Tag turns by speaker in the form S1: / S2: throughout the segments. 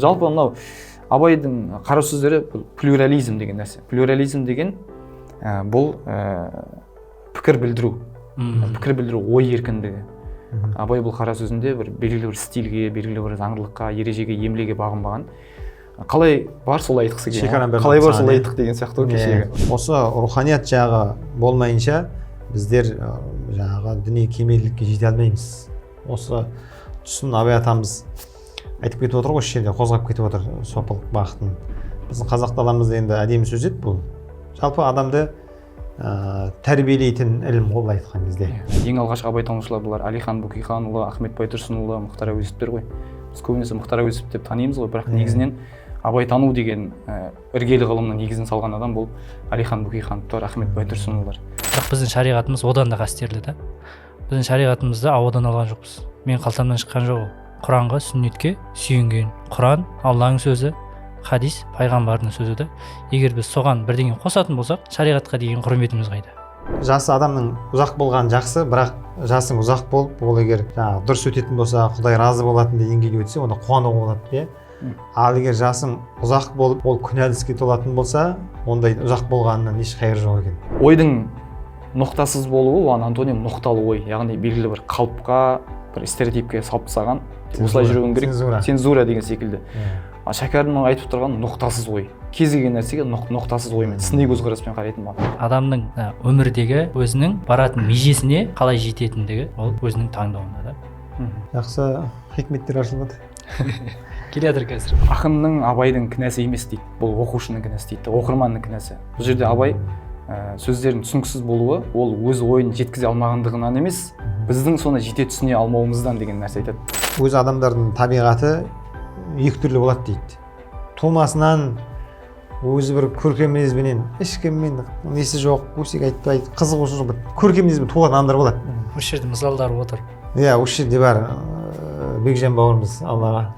S1: жалпы мынау Абайдың қара сөздері плюрализм деген нәрсе. Плюрализм деген бұл пікір білдіру, ой еркіндігі. Абай бұл қара сөзінде бір белгілі бір стильге, белгілі бір заңдылыққа, ережеге, емлеге бағынбаған. Қалай бар солай айтқысы келген. Қалай бар солай айттық деген сияқты кешегі.
S2: Осы руханият жағы болмайынша біздер жаңағы діни кемелдікке жете алмаймыз. Осы тұсын Абай атамыз айтып кетіп отыр ғой, осы жерде қозғап кетіп отыр сопылық бағытын. Біздің қазақ даламызда енді әдемі сөз еді бұл. Жалпы адамды тәрбиелейтін ілім ол айтқан кезде.
S1: Ең алғашқы абайтанушылар бұлар Әлихан Бөкейханұлы, Ахмет Байтұрсынұлы, Мұхтар Әуезовтер ғой. Біз көбінесе Мұхтар Әуезов деп танимыз ғой, бірақ негізінен абайтану деген іргелі ғылымның негізін салған адам бұл Әлихан Бөкейхановтар, Ахмет Байтұрсынұлылар.
S3: Бірақ біздің шариғатымыз одан да қастерлі да. Біздің шариғатымызды ауадан алған жоқпыз. Мен қалтамнан шыққан жоқ. Құранға, сүннетке сүйенген. Құран Алланың сөзі, хадис пайғамбардың сөзі да. Егер біз соған бірдеңе қосатын болсақ, шариғатқа деген құрметіміз қайда?
S2: Жасы адамның ұзақ болған жақсы, бірақ жасың ұзақ болып, ол егер дұрыс өтетін болса, Құдай разы болатын деңгейге өтсе, онда қуануға болады. Ал егер жасың ұзақ болып, ол күнәлі іске толатын болса, ондай ұзақ болғанынан еш қайыр жоқ екен.
S1: Ойдың ноқтасыз болуы, оған антоним ноқталы ой, яғни белгілі бір қалыпқа, бір стереотипке салып тастаған, осылай жүруің керек, цензура деген секілді. Шәкәрімнің айтып тұрған ноқтасыз ой. Кез келген нәрсеге ноқтасыз оймен, сыни көзқараспен қарайтын ба.
S3: Адамның өмірдегі өзінің баратын межесіне қалай жететіндігі ол өзінің таңдауында да.
S2: Жақсы хикметтер ашылады.
S3: Келе жатыр қазір.
S1: Ақынның Абайдың кінәсі емес дейді. Бұл оқушының кінәсі дейді, оқырманның кінәсі. Бұл жерде Абай сөздердің түсініксіз болуы, ол өз ойын жеткізе алмағандығынан емес, біздің соны жете түсіне алмауымыздан деген нәрсе айтады.
S2: Өз адамдардың табиғаты екі түрлі болады дейді. Тумасынан өзі бір көркем мінезбенен, ешкіммен несі жоқ, өсек айтпайды, қызығушы жоқ, көркем мінезбен туған адамдар болады.
S3: Осы жерде мысалдар отыр.
S2: Иә, осы жерде бар Бекжан бауырымыз, Аллаға.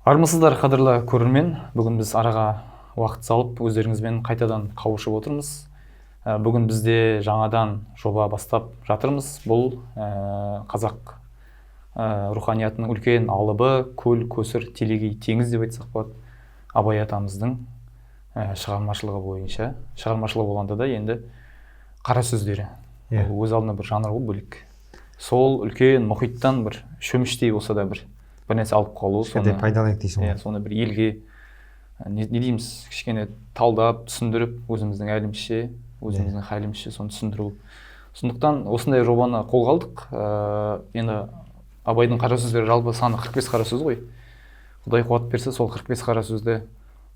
S1: Армысыздар қадірлі көрермен, бүгін біз араға уақыт салып өздеріңізбен қайтадан қауышып отырмыз. Бүгін бізде жаңадан жоба бастап жатырмыз. Бұл қазақ руханиятының үлкен алыбы, көл, көсір, телегей, теңіз деп айтсақ болады. Абай атамыздың шығармашылығы бойынша. Шығармашылығы болғанда да енді қара сөздері. Өз алдына бір жанр ғой бөлек. Сол үлкен мұхиттан бір шөміштей болса да бір нәрсе алып қалу, соны
S2: пайдаланайық дейсің ғой.
S1: Соны бір елге не дейміз, кішкене талдап, түсіндіріп, өзіміздің әлімізше, өзіміздің халімізше соны түсіндіру. Сондықтан осындай жобаны қолға алдық. Енді Абайдың қара сөздері жалпы саны 45 қара сөз ғой. Құдай қуат берсе, сол 45 қара сөзді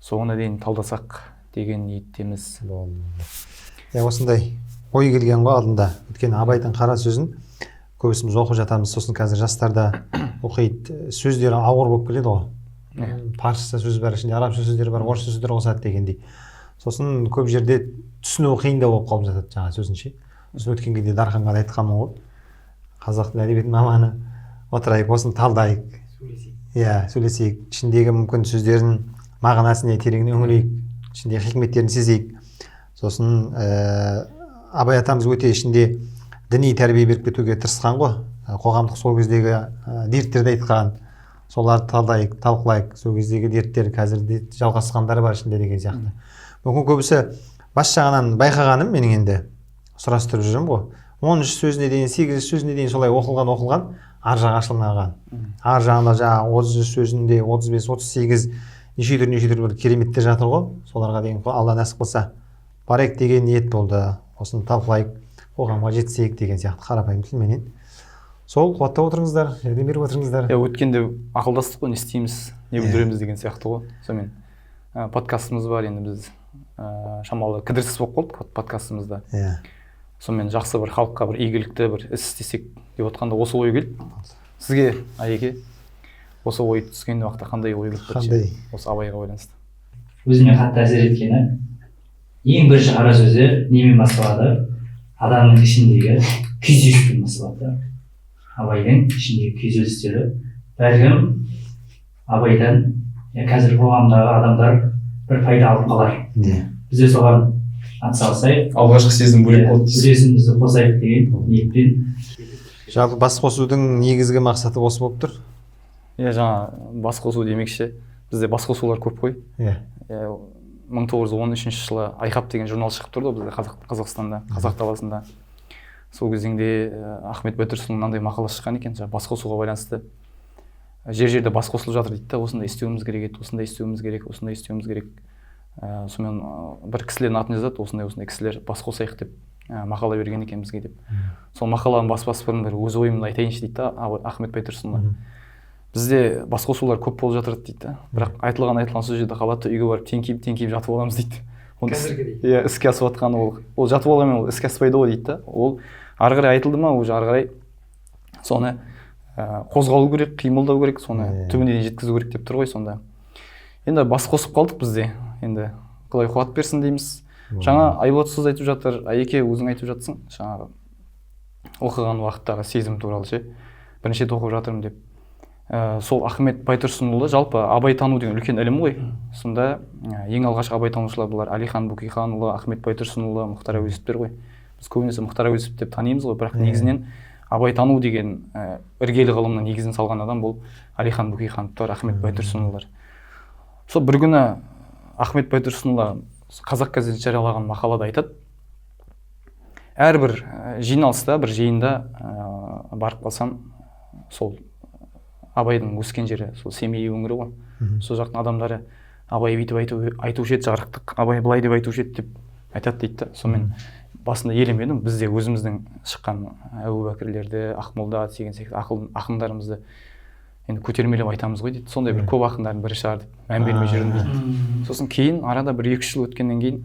S1: соңына дейін талдасақ деген ниеттеміз.
S2: Осындай ой келген ғой алдында. Өйткені Абайдың қара сөзін көбісіміз оқып жатамыз, сосын қазір жастарда оқиды, сөздері ауыр болып келеді ғой. Парсша сөз бар, ішінде арабша сөздер бар, орысша сөздер қосады дегендей. Сосын көп жерде түсіну қиындау болып қалып жатады жаңа сөзінше. Сосын өткенге де Дарханға айтқанмын ғой. Қазақ тілі әдебиет маманы отырайық, осыны талдайық. Сөйлесейік. Ішіндегі мүмкін сөздердің мағынасына тереңіне үңілейік, ішіндегі хикметтерін сезейік. Сосын Абай атамыз өте ішінде діни тәрбие беріп кетуге тырысқан ғой. Қоғамдық сол кездегі дерттерді айтқан, соларды талдайық, талқылайық. Сол кездегі дерттер қазірде жалғасқандары бар ішінде деген сияқты. Мүмкін көбісі бас жағынан байқағаным менің енді сұрастырып жүрмін ғой. 13 сөзіне дейін, 8 сөзіне дейін солай оқылған, ар жағы ашылмаған. Ар жағында жаңағы 30 сөзінде 35, 38 неше түрлі бір кереметтер жатыр ғой. Соларға дейін Алла нәсіп қылса барайық деген ниет болды. Осыны талқылайық, қоғамға жетсек деген сияқты қарапайым тілменен. Сол қуаттап отырыңыздар, жәрдем беріп отырыңыздар.
S1: Өткенде ақылдастық қой, не істейміз, не бүлдіреміз деген сияқты ғой. Сонымен подкастымыз бар, енді біз шамалы кідірсіз болып қалдық подкастымызда. Сонымен жақсы бір халыққа бір игілікті бір іс істесек деп отқанда осы ой келді. Сізге, Айеке, осы ой түскен уақытта қандай ой келді?
S2: Қандай?
S1: Осы Абайға байланысты.
S3: Өзіме қатты әсер еткені, ең бірінші қара сөзі немен басталады? Адамның ішіндегі күйзеліспен басталады. Абайдың ішіндегі күйзелістері бәлкім Абайдан қазір қоғамдағы адамдар бір пайда алып қалар. Біз де соған атсалысайық.
S1: Алғашқы сезім бөлек болды.
S3: Үлесімізді қосайық деген ниетпен.
S2: Жалпы бас қосудың негізгі мақсаты осы болып тұр.
S1: Жаңа бас қосу демекші, бізде бас қосулар көп қой. 1913 жылы Айқап деген журнал шығып тұрды бізде Қазақстанда, Қазақ даласында. Сол кезеңде Ахмет Байтұрсынның мынандай мақала шыққан екен, бас қосуға байланысты. Жер-жерде бас қосылып жатыр дейді да, осындай істеуіміз керек еді, осындай істеуіміз керек, осындай істеуіміз керек. Сонымен бір кісілердің атын жазады, осындай кісілер бас қосайық деп мақала берген екен бізге деп. Сол мақаланың бұрын бір өз ойымды айтайыншы дейді да, Ахмет Байтұрсынға. Бізде бас қосулар көп болып жатыр дейді да, бірақ айтылған сол жерде қалады, үйге барып теңкиіп жатып аламыз дейді. Қазіргідей. Іске асып жатқаны ол жатып алғанмен ол іске аспайды ғой дейді да. Ол ары қарай айтылды ма, уже ары қарай соны қозғалу керек, қимылдау керек, соны түбіне дейін жеткізу керек деп тұр ғой сонда. Енді бас қосып қалдық бізде. Енді Құдай қуат берсін дейміз. Жаңа Айболат ұстаз айтып жатыр, Айеке өзің айтып жатсың, жаңағы оқыған уақыттағы сезім туралы ше. Бірінші рет оқып жатырмын деп. Сол Ахмет Байтұрсынұлы жалпы абайтану деген үлкен ілім ғой. Сонда ең алғашқы абайтанушылар бұлар Әлихан Бөкейханұлы, Ахмет Байтұрсынұлы, Мұхтар Әуезовтер ғой. Біз көбінесе Мұхтар Әуезов деп танимыз ғой, бірақ негізінен абайтану деген іргелі ғылымның негізін салған адам бұл Әлихан Бөкейхановтар, Ахмет Байтұрсынұлылар. Сол бір күні Ахмет Байтұрсынұлы Қазақ газетінде жариялаған мақалада айтады, әрбір жиналыста, бір жиында барып қалсам, сол Абайдың өскен жері, сол Семей өңірі ғой. Сол жақтың адамдары Абай бүйтіп айтушы еді, жарықтық, Абай былай деп айтушы еді деп айтады дейді. Сонымен басында елемедім, бізде өзіміздің шыққан Әбу Бәкірлерді, Ақмолда деген секілді ақындарымызды енді көтермелеп айтамыз ғой дейді. Сондай бір көп ақындардың бірі шығар деп мән бермей жүрдім дейді. Сосын кейін арада бір 2 жыл өткеннен кейін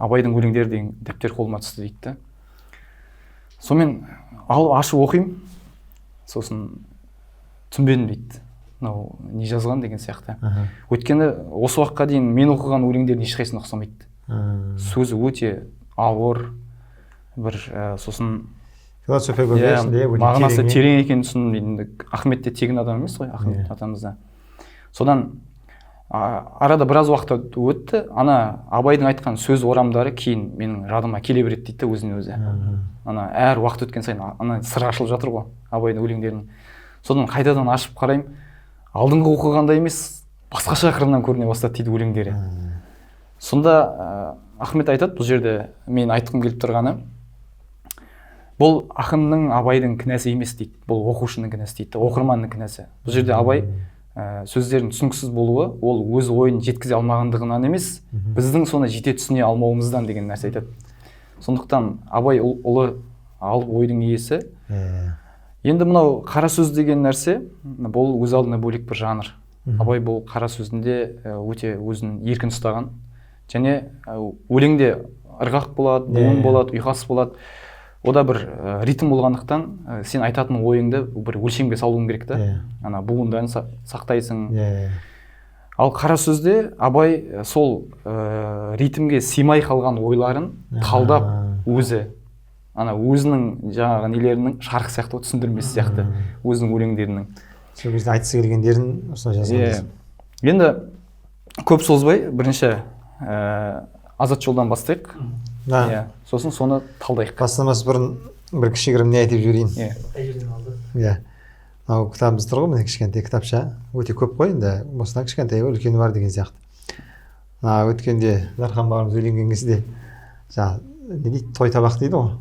S1: Абайдың өлеңдері деген дәптер қолыма түсті дейді. Сонымен алып ашып оқимын. Сосын түсінбедім дейді. Мынау не жазған деген сияқты. Өйткені осы уақытқа дейін мен оқыған өлеңдердің ешқайсысына ұқсамайды. Сөзі өте ауыр, бір сосын
S2: философия көрмесінде
S1: мағынасы терең екенін түсіндім. Ахмет те тегін адам емес қой, Ахмет атамыз да. Содан арада біраз уақыт өтті. Ана Абайдың айтқан сөз орамдары кейін менің жадыма келе береді дейді өзіне өзі. Ана әр уақыт өткен сайын ана сыр ашылып жатыр ғой Абайдың өлеңдерінің. Содан қайтадан ашып қараймын, алдыңғы оқығанда емес, басқаша қырынан көріне бастады дейді өлеңдері. Сонда Ахмет айтады, бұл жерде мен айтқым келіп тұрғаны, бұл ақынның Абайдың кінәсі емес дейді, бұл оқушының кінәсі дейді, оқырманның кінәсі. Бұл жерде Абай сөздердің түсініксіз болуы, ол өз ойын жеткізе алмағандығынан емес, біздің соны жете түсіне алмауымыздан деген нәрсе айтады. Сондықтан Абай ұлы алып ойдың иесі. Енді мынау қара сөз деген нәрсе, бұл өз алдына бөлек бір жанр. Абай бұл қара сөзінде өте өзін еркін ұстаған. Және өлеңде ырғақ болады, буын болады, ұйқас болады. Ода бір ритм болғандықтан сен айтатын ойыңды бір өлшемге салуың керек та. Ана буындан сақтайсың. Ал қара сөзде Абай сол ритмге сыймай қалған ойларын талдап өзі ана өзінің жаңағы нелерінің шарқ сияқты түсіндірмесі сияқты өзінің өлеңдерінің.
S2: Сол кезде айтысы келгендерін осылай жазған.
S1: Енді көп созбай бірінші азат жолдан бастайық. Сосын соны талдайық.
S2: Бастамас бұрын бір кішігірім не айтып жіберейін. Мынау кітабымыз тұр ғой, міне кішкентай кітапша. Өте көп қой енді, осыдан кішкентай үлкені бар деген сияқты. Өткенде Дархан бауырымыз үйленген кезде не дейді, той табақ дейді ғой.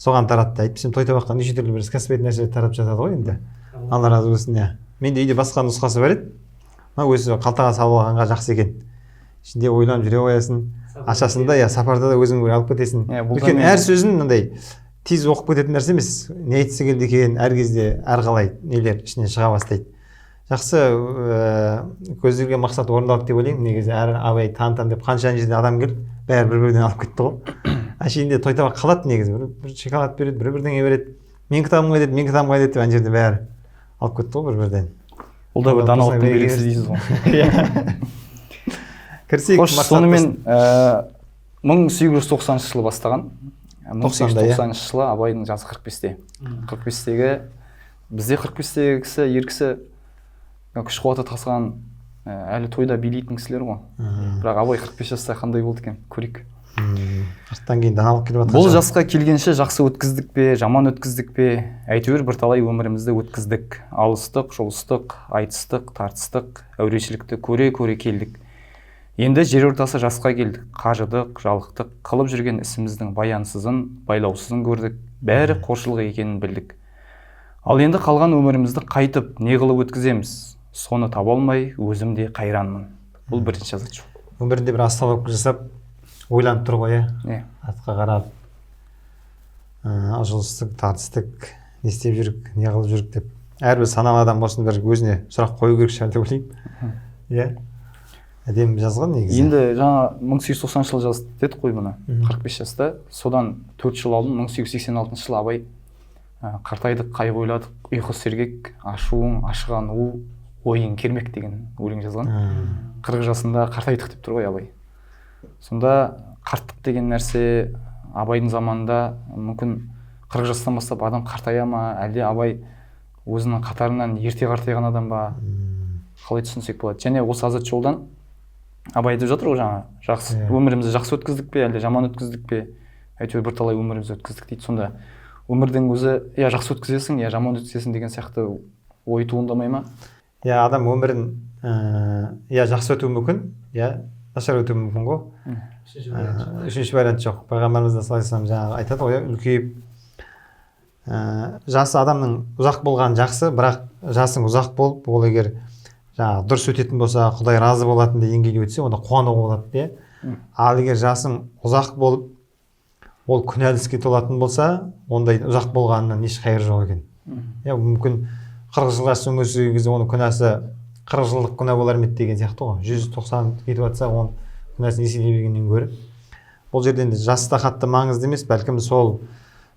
S2: Соған таратты. Айтпасам той табаққа неше түрлі бір кәсіпбет нәрселер тарап жатады ғой енді. Алла разы болсын. Менде үйде басқа нұсқасы бар еді. Өзі қалтаға салып алғанға жақсы екен. Ішінде ойланып жүре қоясың. Ашасында сапарда да өзің алып кетесің. Өйткені әр сөзін мынандай тез оқып кететін нәрсе емес. Не айтысы келді екен, әр кезде әрқалай нелер ішінен шыға бастайды. Жақсы көзделген мақсат орындалды деп ойлаймын. Негізі әр Абай танытам деп қанша жерден адам келіп, бәрі бір-бірден алып кетті ғой. Әшейінде той табақ қалады негізі. Бір шоколад береді, бір-бірдеңе береді. Мен кітабым қайда деп ана жерде бәрі алып кетті ғой бір-бірден.
S1: Ол да бір даналықтың белгісі дейсіз ғой.
S2: Кірсек
S1: мақсат. Сонымен 1890 жылы бастаған. 1890 жылы Абайдың жасы 45-те. 45-тегі бізде 45-тегі кісі, ер кісі күш қуаты тасыған әлі тойда билейтін кісілер ғой. Бірақ абай 45 жаста қандай болды екен, көрейік.
S2: 40-тан кейін даналық келіп жатқан
S1: Бұл жасқа келгенше жақсы өткіздік пе, жаман өткіздік пе, әйтеуір бірталай өмірімізді өткіздік. Алыстық, жұлыстық, айтыстық, тартыстық, әурешілікті көре-көре келдік. Енді жер ортасы жасқа келдік, қажыдық, жалықтық, қылып жүрген ісіміздің баянсызын, байлаусызын көрдік, бәрі қоршылық екенін білдік. Ал енді қалған өмірімізді қайтып, не қылып өткіземіз? Соны таба алмай, өзім де қайранмын. Бұл бірінші жазушы.
S2: өмірінде бір астаналық жасап ойланып тұр ғой, атқа қарап, жұлыстық, тартыстық, не істеп жүрік, не қылып жүрік деп. Әрбір саналы адам болсын бір өзіне сұрақ қою керек шығар деп ойлаймын. Иә. Әдемі жазған негізі.
S1: Енді жаңа 1890 жылы жазды дедік қой мұны, 45 жаста. Содан 4 жыл алдын 1886 жылы абай қартайдық, қайғы ойладық, ұйқы сергек, ашуың, ашыған у, ойың кермек деген өлең жазған. 40 жасында қартайдық деп тұр ғой абай. Сонда қарттық деген нәрсе абайдың заманында мүмкін 40 жастан бастап адам қартая ма, әлде абай өзінің қатарынан ерте қартайған адам ба, қалай түсінсек болады. Және осы азат жолдан абай айтып жатыр ғой жаңа, жақсы өмірімізді жақсы өткіздік пе, әлде жаман өткіздік пе, әйтеуір бірталай өмірімізді өткіздік дейді. Сонда өмірдің өзі я жақсы өткізесің, я жаман өткізесің деген сияқты ой туындамай ма?
S2: Я адам өмірін я жақсы өтуі мүмкін, я нашар өтуі мүмкін ғой. Үшінші вариант жоқ. Пайғамбарымыз да саллаллаху алейхи жаңағы айтады ғой, үлкейіп жасы адамның ұзақ болған жақсы, бірақ жасың ұзақ болып, ол егер жаңағы дұрыс өтетін болса, Құдай разы болатын деңгейге өтсе, онда қуануға болады де. Ал егер жасың ұзақ болып, ол күнәлі іске толатын болса, ондай ұзақ болғанынан еш қайыр жоқ екен. Я мүмкін 40 жылға өмір сүрген кезде оның күнәсі 40 жылдық күнә болар ма деген сияқты ғой. 190 кетіп жатса, оның күнәсін еселей бергеннен гөрі. Бұл жерде енді жас та қатты маңызды емес, бәлкім сол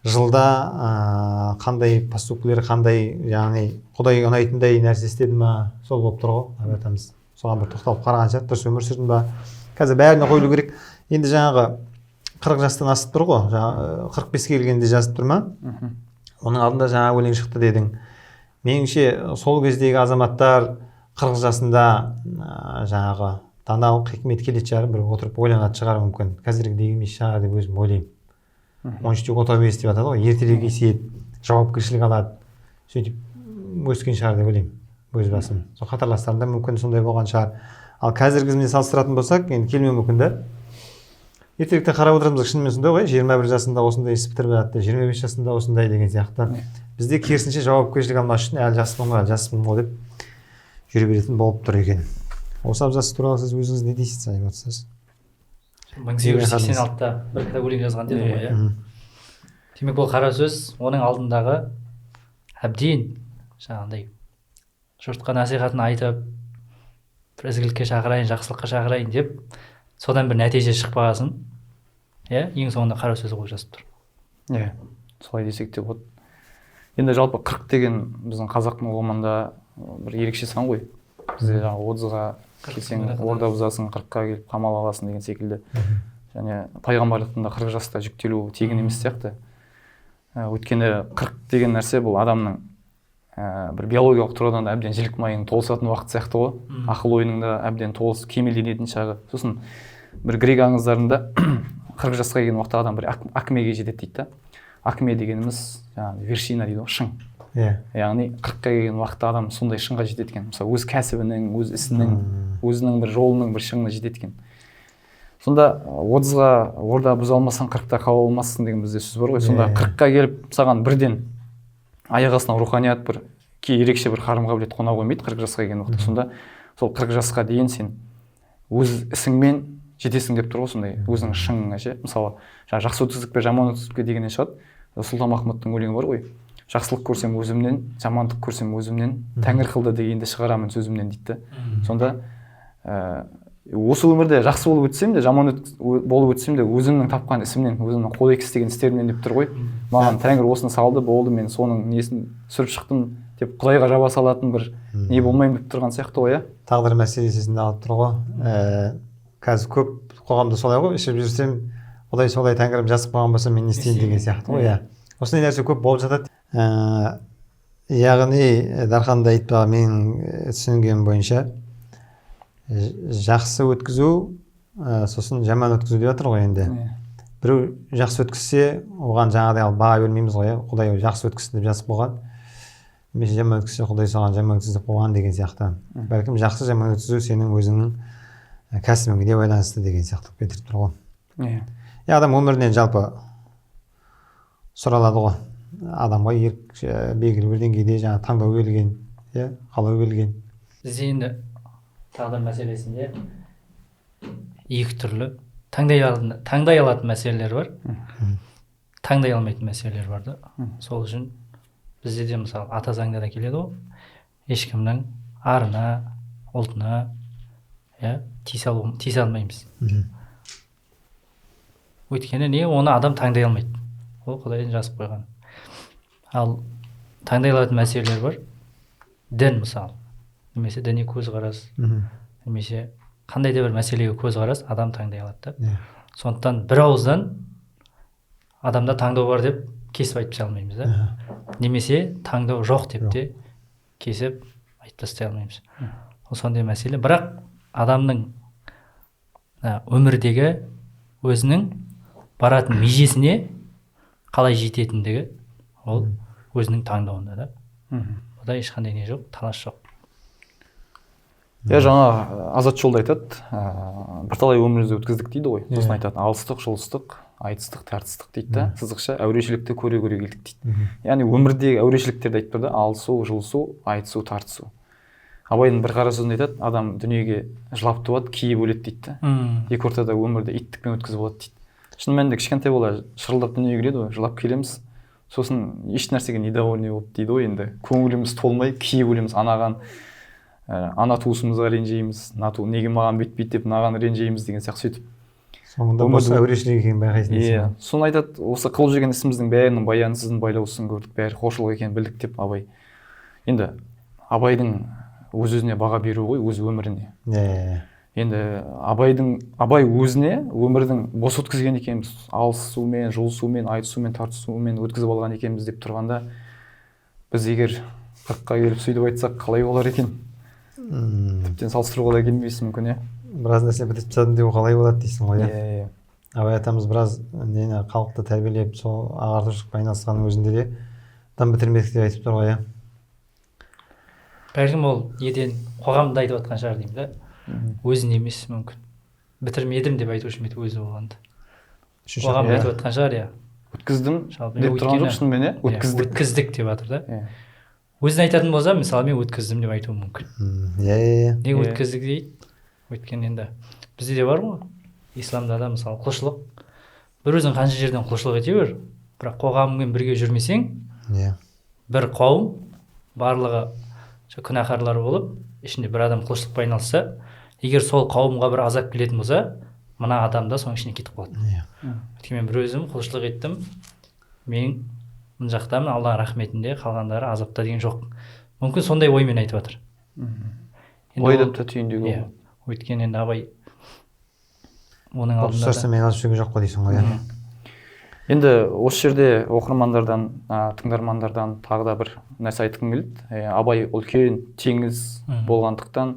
S2: жылда қандай поступкілер, қандай яғни Құдай ұнайтындай нәрсе істеді ма, сол болып тұр ғой, айтамыз. Соған бір тоқталып қарағанша дұрыс өмір сүрдің ба? Қазір бәріне қойылу керек. Енді жаңағы 40 жастан асып тұр ғой, 45-ге келгенде жазып тұр ма? Оның алдында жаңа өлең шықты дедің. Меніңше сол кездегі азаматтар 40 жасында жаңағы даналық хикмет келетін шығар, бір отырып ойланатын шығар мүмкін. Қазіргідей емес шығар деп өзім ойлаймын. 13-те отау емес деп атады ғой, ертелі есейіп, жауапкершілік алады, сөйтіп өскен шығар деп ойлаймын, өз басым. Сол қатарластарында мүмкін сондай болған шығар. Ал қазіргізмен салыстыратын болсақ, енді келмеу мүмкін да. Ертелікте қарап отырмыз, шынымен сондай ғой, 21 жасында осындай іс бітіріп жатты, 25 жасында осындай деген сияқты. Бізде керісінше жауапкершілік алмас үшін әлі жаспын ғой деп жүре беретін болып тұр екен. Осы абзац туралы сіз өзіңіз не дейсіз, айтып отырсыз?
S3: 1886-та бір кітап өлең жазған деді ғой, иә. Демек бұл қара сөз оның алдындағы әбден жаңағындай жұртқа насихатын айтып, бір ізгілікке шақырайын, жақсылыққа шақырайын деп, содан бір нәтиже шықпағасын, иә, ең соңында қара сөз қойып жазып тұр.
S1: Иә, солай десек те болады. Енді жалпы 40 деген біздің қазақтың қоғамында бір ерекше сан ғой. Бізде жаңағы 30-ға келсең орда бұзасың, 40-қа келіп қамал аласың деген секілді. Және пайғамбарлықтың да 40 жаста жүктелуі тегін емес сияқты. Өйткені 40 деген нәрсе бұл адамның бір биологиялық тұрғыдан да әбден жілік майының толысатын уақыт сияқты ғой. Ақыл ойының да әбден толыс кемелденетін шағы. Сосын бір грек аңыздарында 40 жасқа келген уақытта адам бір акмеге жетеді дейді да. Акме дегеніміз жаңағы вершина дейді ғой, шың. Яғни 40-қа келген уақытта адам сондай шыңға жетеді екен. Мысалы өз кәсібінің, өз ісінің, өзінің бір жолының бір шыңына жетеді екен. Сонда 30-ға орда бұза алмасаң 40-та қала алмассың деген бізде сөз бар ғой. Сонда 40-қа келіп саған бірден аяқ астынан руханият бір ерекше бір қарым-қабілет қона қоймайды 40 жасқа келген уақытта. Сонда сол 40 жасқа дейін сен өз ісіңмен жетесің деп тұр ғой, сондай өзіңнің шыңыңа ше. Мысалы жақсы өткіздік пе, жаман өткіздік пе дегеннен шығады. Сұлтанмахмұттың өлеңі бар ғой. Жақсылық көрсем өзімнен, жамандық көрсем өзімнен, тәңір қылды дегенде шығарамын сөзімнен дейді. Сонда осы өмірде жақсы болып өтсем де, жаман болып өтсем де өзімнің тапқан ісімнен, өзімнің қол істеген істерімнен деп тұр ғой. Маған тәңір осыны салды, болды, мен соның несін сүріп шықтым деп Құдайға жаба салатын бір не болмайым деп тұрған сияқты ғой, иә.
S2: Тағдыр мәселесін алып тұр ғой. Қазір көп қоғамда солай ғой, ішіп жүрсем, Құдай солай тәңірім жазып қойған болса мен не істеймін деген сияқты ғой, иә. Осындай нәрсе көп болып жатады. Яғни Дарханды айтпаған менің түсінгенім бойынша жақсы өткізу сосын жаман өткізу деп жатыр ғой енді. Біреу жақсы өткізсе, оған жаңағыдай алып баға бермейміз ғой, Құдай жақсы өткізсін деп жазып қойған. Немесе жаман өткізсе, Құдай саған жаман өткіз деп қойған деген сияқты. Бәлкім жақсы жаман өткізу сенің өзіңнің кәсібіңе байланысты деген сияқты кетіріп тұр ғой. Адам өмірінен жалпы сұралады ғой. Адамға белгілі бір деңгейде жаңа таңдау берілген, қалау берілген.
S3: Бізде енді тағдыр мәселесінде екі түрлі таңдай алатын мәселелер бар, таңдай алмайтын мәселелер бар да. Сол үшін бізде де мысалы ата заңда да келеді ғой, ешкімнің арына, ұлтына тиісе алмаймыз. Өйткені не, оны адам таңдай алмайды. Ол Құдайдың жазып қойған. Ал таңдай алатын мәселелер бар. Дін мысалы, немесе діни көзқарас, немесе қандай да бір мәселеге көзқарас адам таңдай алады да. Сондықтан бір ауыздан адамда таңдау бар деп кесіп айтып тастай алмаймыз да. Немесе таңдау жоқ деп те кесіп айтып тастай алмаймыз. Ол сондай мәселе. Бірақ адамның өмірдегі өзінің баратын межесіне қалай жететіндігі ол өзінің таңдауында да. Бұда ешқандай не жоқ, талас жоқ.
S1: Жаңа Азат жолда айтады, бірталай өмірімізді өткіздік дейді ғой. Сосын айтады, алыстық, жұлыстық, айтыстық, тартыстық дейді да. Сызықша әурешілікті көре келдік дейді. Яғни өмірдегі әурешіліктерді айтып тұр да, алысу, жұлысу, айтысу, тартысу. Абайдың бір қара сөзінде айтады, адам дүниеге жылап туады, киіп өледі дейді да. Екі ортада өмірді иттікпен өткізіп болады дейді. Шын мәнінде кішкентай бола шырылдап дүниеге келеді ғой, жылап келеміз. Сосын еш нәрсеге недовольный болып дейді ғой, енді көңіліміз толмай киіп өлеміз. Ана туысымызға ренжейміз, неге маған бүйтпейді деп маған ренжейміз деген сияқты сөйтіп.
S2: Соңында осы әурешілік екенін байқайсың.
S1: Соны айтады, осы қылып жүрген ісіміздің бәрінің баянсызын байлаусызын көрдік, бәрі қоршылық екенін білдік деп Абай. Енді Абайдың өз-өзіне баға беру ғой, өз өміріне. Енді Абай өзіне өмірдің бос өткізген екенбіз, алысумен, жұлысумен, айтысумен, тартысумен өткізіп алған екенбіз деп тұрғанда, біз егер 40-қа келіп сөйтіп айтсақ қалай болар екен? Тіптен салыстыруға да келмейсің мүмкін,
S2: Біраз нәрсе бітіріп тастадым деп қалай болады дейсің ғой, Абай атамыз біраз халықты тәрбиелеп, сол ағартушылықпен айналысқанның өзінде де адам бітірмедік деп айтып тұр ғой,
S3: Бәлкім ол еден қоғамда айтып жатқан шығар деймін да. Өзін емес мүмкін. Бітірмедім деп айтушы еді өзі болғанда. Қоғамда айтып жатқан шығар,
S1: Өткіздім деп тұрған жоқ шынымен,
S3: өткіздік деп жатыр да. Өзін айтатын болса, мысалы мен өткіздім деп айтуым мүмкін. Не өткіздік дейді? Өйткені енді бізде де бар ғой, исламда да мысалы құлшылық. Бір өзің қанша жерден құлшылық ете бер, бірақ қоғаммен бірге жүрмесең, бір қауым барлығы күнәһарлар болып, ішінде бір адам құлшылықпен айналысса, егер сол қауымға бір азап келетін болса, мына адам да соның ішіне кетіп қалады. Өйткені мен бір өзім құлшылық еттім, мен мына жақтамын, Алла рахметінде, қалғандары азапта деген жоқ. Мүмкін сондай оймен айтып жатыр.
S1: Ойдап та түйіндеуге болады.
S3: Өйткені енді Абай оның алдында
S2: да. Ұқсарса мен азып жүрген жоқ қой дейсің ғой.
S1: Енді осы жерде оқырмандардан, тыңдармандардан тағы да бір нәрсе айтқым келеді. Абай үлкен теңіз болғандықтан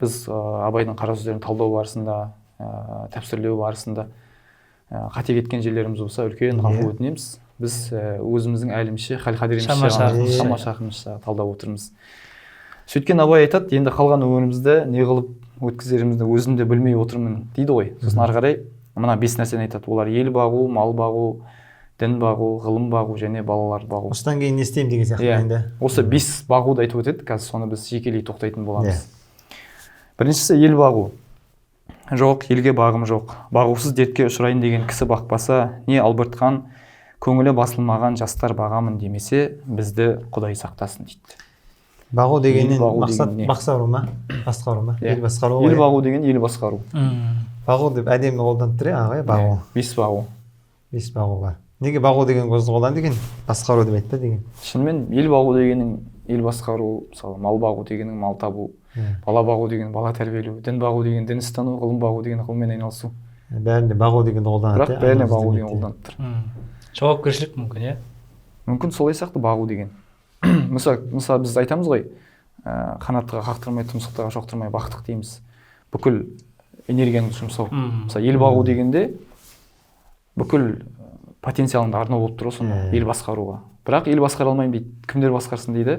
S1: біз Абайдың қара сөздерін талдау барысында, тәпсірлеу барысында қате кеткен жерлеріміз болса үлкен ғафу өтінеміз. Біз өзіміздің әлімше, хал-қадерімізше, шама-шарқымызша талдап отырмыз. Сөйткен Абай айтады, енді қалған өмірімізді не қылып өткізерімізді өзім де білмей отырмын дейді ғой. Сосын ары қарай мына 5 нәрсені айтады. Олар ел бағу, мал бағу, дін бағу, ғылым бағу және балалар бағу.
S2: Осыдан кейін не істеймін деген сияқты енді.
S1: Осы 5 бағуды айтып өтеді, қазір соны біз жекелей тоқтайтын боламыз. Біріншісі ел бағу. Жоқ, елге бағым жоқ. Бағусыз дертке ұшырайын деген кісі бақпаса, не албыртқан, көңілі басылмаған жастар бағамын демесе, бізді Құдай сақтасын дейді.
S2: Бағу дегеннен мақсат басқару ма? Басқару ма? Ел басқару.
S1: Ел бағу деген ел басқару.
S2: Бағу деп әдемі қолданып тұр, ағай, бағу.
S1: 5 бағу.
S2: 5 бағу бар. Неге бағу деген көзді қолданды деген? Басқару деп айтты деген.
S1: Шынымен ел бағу дегенің ел басқару, мысалы мал бағу дегенің мал табу, бала бағу деген бала тәрбиелеу, дін бағу деген дін ұстану, ғылым бағу деген ғылыммен айналысу.
S2: Бәрінде бағу деген қолданады.
S1: Бірақ бәріне бағу деген қолданып тұр.
S3: Жауапкершілік мүмкін,
S1: Мүмкін солай сияқты бағу деген. Мысалы біз айтамыз ғой, қанаттыға қақтырмай, тұмсықтыға шоқтырмай бақтық дейміз. бүкіл энергияңды жұмсау. Мысалы ел бағу дегенде бүкіл потенциалыңды арнау болып тұр ғой соны ел басқаруға. Бірақ ел басқара алмаймын дейді. Кімдер басқарсын дейді?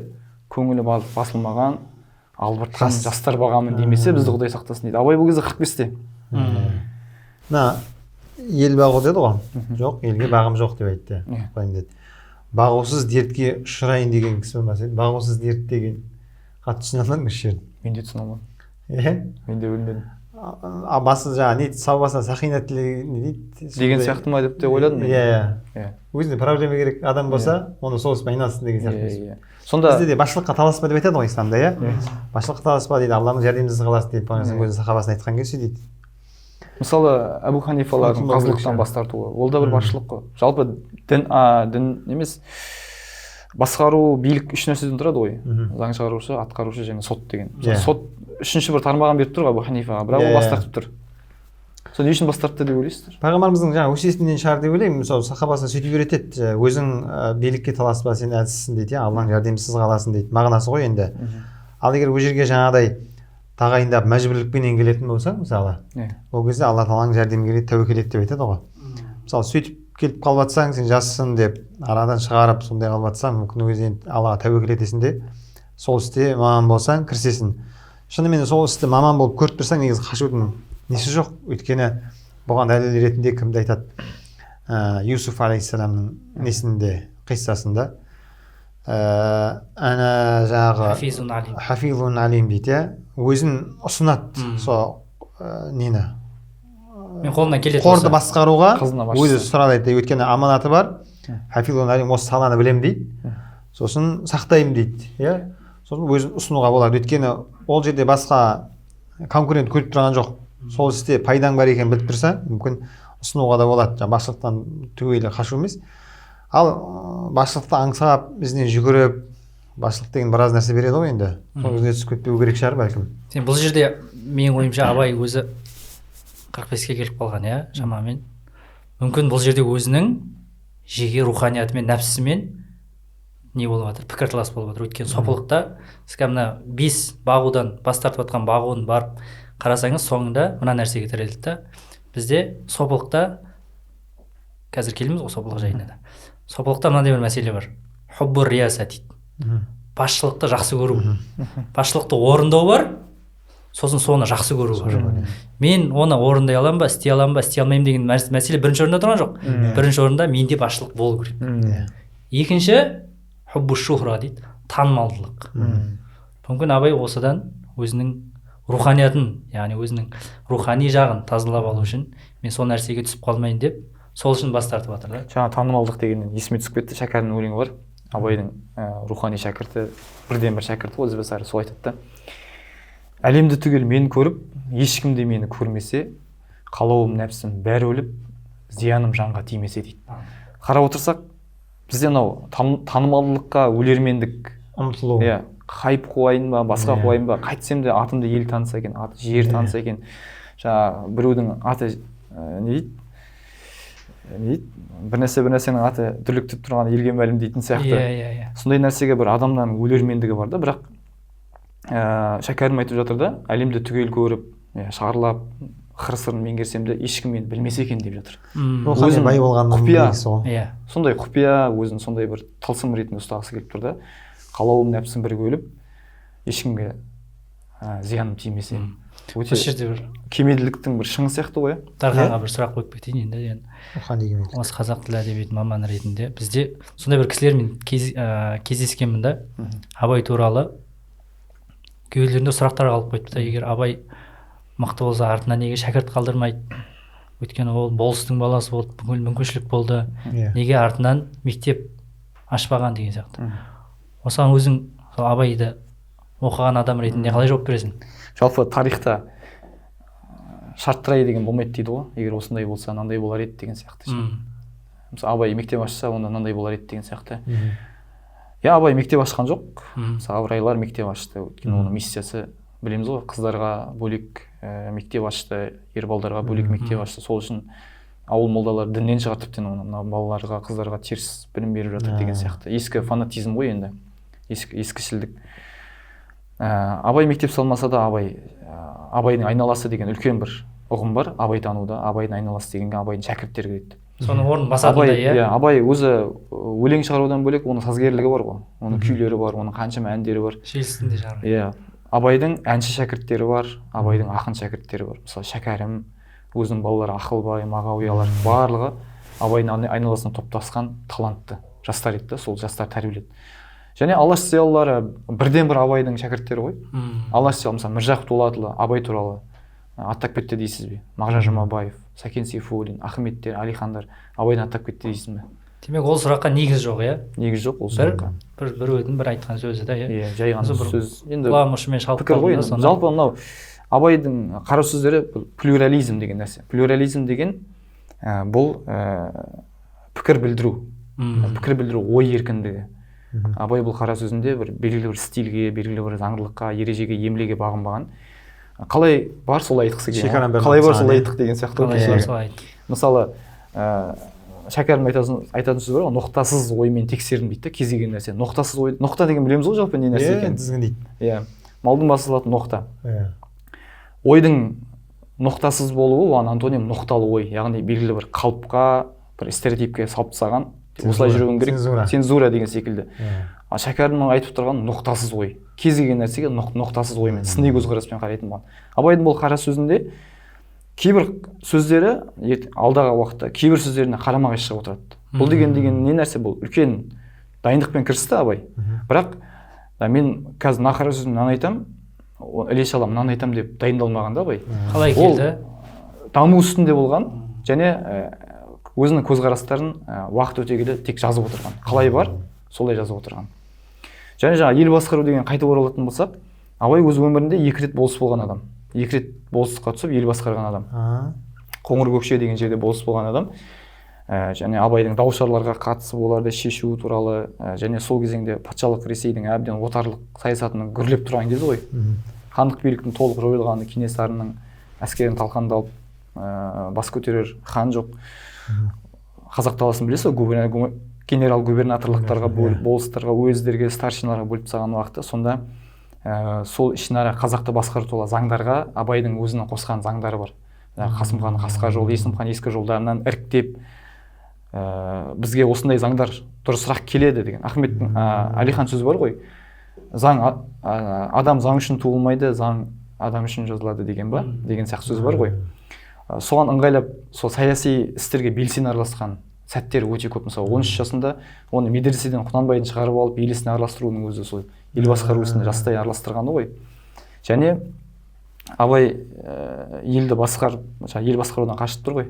S1: Көңілі басылмаған, албыртқан жастар бағамын демесе бізді Құдай сақтасын дейді. Абай бұл кезде 45-те.
S2: Мына ел бағу деді ғой. Жоқ, елге бағым жоқ деп айтты. Құдайым деді. Бағусыз дертке ұшырайын деген кісі болмаса еді. Бағусыз дерт деген қатты түсіне алмадың осы жерін.
S1: Мен де түсіне алмадым. Мен де білмедім.
S2: Басы жаңағы не дейді, сау басына сақина тіле не дейді
S1: деген сияқты ма деп те ойладым мен.
S2: Иә. Өзіне проблема керек адам болса, оны сол іспен айналыссын деген сияқты.
S1: Сонда
S2: бізде де басшылыққа таласпа деп айтады ғой исламда, иә. Басшылыққа таласпа дейді, Алланың жәрдемінсіз қаласың дейді. Пайғамбарымыз өзінің сахабасына айтқан кезде дейді.
S1: Мысалы Әбу Ханифалардың қазылықтан бас тартуы, ол да бір басшылық қой. Жалпы дін емес, басқару, билік үш нәрседен тұрады ғой. Заң шығарушы, атқарушы және сот деген. Сот үшінші бір тармағын беріп тұр ғой Әбу Ханифаға, бірақ ол бас тартып тұр. Сол не үшін бас тартты деп ойлайсыздар?
S2: Пайғамбарымыздың жаңағы өсиетінен шығар деп ойлаймын. Мысалы сахабасына сөйтіп үйретеді, өзің билікке таласпа, сен әлсізсің дейді, Алланың жәрдемсіз қаласың дейді. Мағынасы ғой енді. Ал егер ол жерге жаңағыдай тағайындап мәжбүрлікпенен келетін болса, мысалы, ол кезде Алла Тағаланың жәрдемі келеді, тәуекел ет деп айтады ғой. Мысалы сөйтіп келіп қалып жатсаң, сен жассың деп арадан шығарып сондай қалып жатсаң, мүмкін ол кезде Аллаға тәуекел етесің де сол істе маман болсаң кірісесің. Шынымен сол істі маман болып көріп тұрсаң, негізі қашудың несі жоқ. Өйткені бұған дәлел ретінде кімді айтады? Юсуф алейхиссаламның несінде, қиссасында ана жаңағы хафизун алим дейді, өзін ұсынады сол нені
S3: мен қолымнан келеді
S2: қорды басқаруға өзі сұрайды. Өйткені аманаты бар, хафизун алим осы саланы білемін дейді, сосын сақтаймын дейді, иә. Сосын өзін ұсынуға болады. Өйткені ол жерде басқа конкурент көріп тұрған жоқ. Сол істе пайдаң бар екенін біліп тұрса, мүмкін ұсынуға да болады. Басшылықтан түгелі қашу емес. Ал басшылықты аңсап, ізінен жүгіріп, басшылық деген біраз нәрсе береді ғой енді. Сол кезде түсіп кетпеу керек шығар бәлкім.
S3: Сен бұл жерде менің ойымша Абай өзі 45-ке келіп қалған, иә, шамамен. Мүмкін бұл жерде өзінің жеке руханиятымен, нәпсісімен не болып жатыр, пікірталас болып жатыр. Өйткені сопылықта сізге мына 5 бағудан бас тартып жатқан бағуын барып қарасаңыз, соңында мына нәрсеге тірелді да. Бізде сопылықта қазір келеміз ғой сопылық жайына да. Сопылықта мынандай бір мәселе бар. Хуббур рияса дейді. Басшылықты жақсы көру. Басшылықты орындау бар, сосын соны жақсы көру бар. Мен оны орындай аламын ба, істей аламын ба, істей алмаймын деген мәселе бірінші орында тұрған жоқ. Бірінші орында менде басшылық болу керек. Екінші хуббу шухра дейді, танымалдылық. Мүмкін Абай осыдан өзінің руханиятын, яғни өзінің рухани жағын тазалап алу үшін мен сол нәрсеге түсіп қалмайын деп, сол үшін бас тартып жатыр да.
S1: Жаңа танымалдық дегеннен есіме түсіп кетті. Шәкәрімнің өлеңі бар. Абайдың рухани шәкірті, бірден бір шәкірті ғой, Ізбасар сол айтады да. Әлемді түгел мені көріп, ешкім де мені көрмесе, қалауым нәпсім бәрі өліп, зияным жанға тимесе дейді. Қарап отырсақ, бізде мынау танымалдылыққа өлермендік,
S2: ұмтылу.
S1: Иә, хайп қуайын ба, басқа қуайын ба, қайтсем де атымды ел таныса екен, аты жер таныса екен. Жаңа біреудің аты не дейді? Бір нәрсенің аты дүрліктіп тұрған елге мәлім дейтін сияқты. Сондай нәрсеге бір адамның өлермендігі бар да, бірақ Шәкәрім айтып жатыр да, әлемді түгел көріп, шарлап, қыр-сырын меңгерсем де ешкім мені білмесе екен деп жатыр.
S2: Рухани бай болғанның белгісі ол.
S1: Сондай құпия, өзін сондай бір тылсым ретінде ұстағысы келіп тұр да. Қалауым нәпсім бірге өліп, ешкімге зияным тимесе.
S3: Осы жерде бір
S1: кемелділіктің бір шыңы сияқты ғой.
S3: Дарханға бір сұрақ қойып кетейін енді.
S2: Рухани кемелдік.
S3: Осы қазақ тілі әдебиеті маманы ретінде бізде сондай бір кісілермен кездескенмін да. Абай туралы күйеулерінде сұрақтар қалып қойыпты да. Егер Абай мықты болса, артына неге шәкірт қалдырмайды? Өйткені ол болыстың баласы болды, мүмкіншілік болды. Неге артынан мектеп ашпаған деген сияқты. Осыған өзің Абайды оқыған адам ретінде қалай жауап бересің?
S1: Жалпы тарихта шарттырай деген болмайды дейді ғой. Егер осындай болса, мынандай болар еді деген сияқты. Мысалы, Абай мектеп ашса, онда мынандай болар еді деген сияқты. Я, Абай мектеп ашқан жоқ. Мысалы, Абырайлар мектеп ашты. Өйткені оның миссиясы, білеміз ғой, қыздарға бөлек мектеп ашты, ер балдарға бөлек мектеп ашты. Сол үшін ауыл молдалар діннен шығар, тіптен оны балаларға, қыздарға теріс білім беріп жатыр деген сияқты. Ескі фанатизм ғой енді. Ескішілдік. Абай мектеп салмаса да абайдың айналасы деген үлкен бір ұғым бар абайтануда. Абайдың айналасы дегенге абайдың шәкірттері кіреді.
S3: соны орнын басатындай, иә.
S1: Абай өзі өлең шығарудан бөлек оның сазгерлігі бар ғой, оның күйлері бар, оның қаншама әндері бар.
S3: Желісінде шығар.
S1: Иә, абайдың әнші шәкірттері бар, абайдың ақын шәкірттері бар. Мысалы шәкәрім, өзінің балалары Ақылбай, Мағауиялар барлығы абайдың айналасына топтасқан талантты жастар еді, сол жастар тәрбиеледі. Және алаш зиялылары бірден бір абайдың шәкірттері ғой. Алаш зиялы, мысалы Міржақып Дулатұлы абай туралы аттап кетті дейсіз бе? Мағжан Жұмабаев, Сәкен Сейфуллин, Ахметтер, Алихандар абайдан аттап кетті дейсіз бе?
S3: Демек ол сұраққа негіз жоқ, иә?
S1: Негіз жоқ ол сұраққа.
S3: Бір өзінің бір айтқан сөзі да, иә?
S1: Иә, жай ғана сөз. Енді
S3: құлағым ұшымен шалып
S1: қалды да. Жалпы мынау абайдың қара сөздері плюрализм деген нәрсе. Плюрализм деген бұл пікір білдіру, ой еркіндігі. Абай бұл қара сөзінде бір белгілі бір стильге, белгілі бір заңдылыққа, ережеге, емлеге бағынбаған. Қалай бар солай айтқысы келген. Қалай бар солай айттық деген сияқты. Мысалы, шәкәрім айтатын сөз бар ғой, ноқтасыз оймен тексердім дейді, кез келген нәрсе. Ноқтасыз ой, ноқта деген білеміз ғой жалпы не нәрсе екенін.
S2: Тізгін дейді.
S1: Иә, малдың басы салатын ноқта. Ойдың ноқтасыз болуы, оған антоним ноқталы ой, яғни белгілі бір қалыпқа, бір стереотипке салып тастаған, осылай жүруің керек, цензура деген секілді. Шәкәрімнің айтып тұрған ноқтасыз ой, кез келген нәрсеге ноқтасыз оймен, сыни көзқараспен қарайтын болған. Абайдың бұл қара сөзінде кейбір сөздері алдағы уақытта кейбір сөздеріне қарама қайшы шығып отырады. Бұл деген не нәрсе, бұл үлкен дайындықпен кірісті Абай. Бірақ мен қазір мына қара сөзін мынаны айтамын, іле шала мынаны айтамын деп дайындалмаған да Абай.
S3: Қалай келді?
S1: Даму үстінде болған және өзінің көзқарастарын уақыт өте келе тек жазып отырған. Қалай бар, солай жазып отырған. Және жаңа ел басқару деген қайтып оралатын болсақ, Абай өз өмірінде 2 рет болыс болған адам. 2 рет болысқа түсіп ел басқарған адам. Қоңыр-көкше деген жерде болыс болған адам. Және Абайдың даушарларға қатысы оларды шешу туралы және сол кезеңде патшалық Ресейдің әбден отарлық саясатының гүрлеп тұрған кезі ғой. Хандық биліктің толық жойылғаны, Кенесарының әскерін талқандалып, бас көтерер хан жоқ. Қазақ даласын білесіз, генерал-губернаторлықтарға, болыстарға, уездерге, старшиналарға бөліп тастаған уақытта, сонда сол ішінара қазақты басқару туралы заңдарға Абайдың өзінің қосқан заңдары бар. Қасым хан қасқа жол, Есім хан ескі жолдарынан іріктеп, бізге осындай заңдар дұрысырақ келеді деген. Ахметтің Алихан сөзі бар ғой, адам заң үшін туылмайды, заң адам үшін жазылады деген ба, деген сияқты сөз бар ғой. Соған ыңғайлап, сол саяси істерге белсене араласқан сәттері өте көп. Мысалы 13 жасында оны медреседен Құнанбайдың шығарып алып елесіне араластыруының өзі сол ел басқару ісіне жастай араластырғаны ғой. Және Абай елді басқарып, ел басқарудан қашып тұр ғой.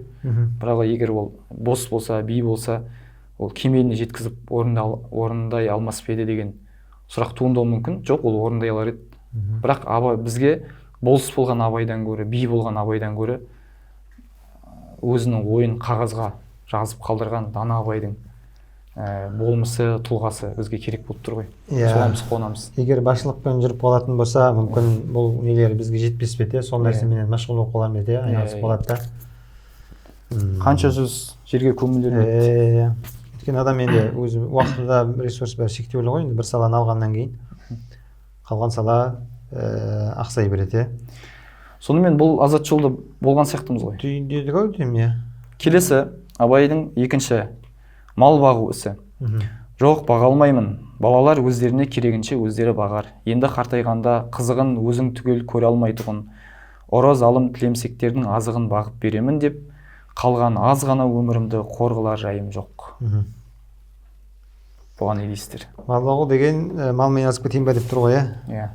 S1: Бірақ егер ол бос болса, би болса, ол кемеліне жеткізіп орындай алмас па еді деген сұрақ туындауы мүмкін. Жоқ, ол орындай алар еді. Бірақ бізге болыс болған Абайдан гөрі, би болған Абайдан гөрі өзінің ойын қағазға жазып қалдырған дана Абайдың болмысы, тұлғасы бізге керек болып тұр ғой. Соған біз қуанамыз.
S2: Егер басшылықпен жүріп қалатын болса, мүмкін бұл нелер бізге жетпес пе еді, сол нәрсеменен машғұл болып қалар ма еді, айналысып қалады да.
S1: Қанша сөз жерге көміледі.
S2: Өйткені адам енді өз уақытында ресурс бәрі шектеулі ғой, бір саланы алғаннан кейін қалған сала ақсай береді.
S1: Сонымен бұл азат жолда болған сияқтымыз ғой.
S2: Түйіндедік ау деймін, иә.
S1: Келесі Абайдың екінші мал бағу ісі. Жоқ, баға алмаймын. Балалар өздеріне керегінше өздері бағар. Енді қартайғанда қызығын өзің түгел көре алмайтұғын. Ұры залым тілемсектердің азығын бағып беремін деп, қалған аз ғана өмірімді қорғылар жайым жоқ. Бұған не дейсіздер?
S2: Мал бағу деген малмен азып кетейін ба деп тұр ғой,
S1: иә?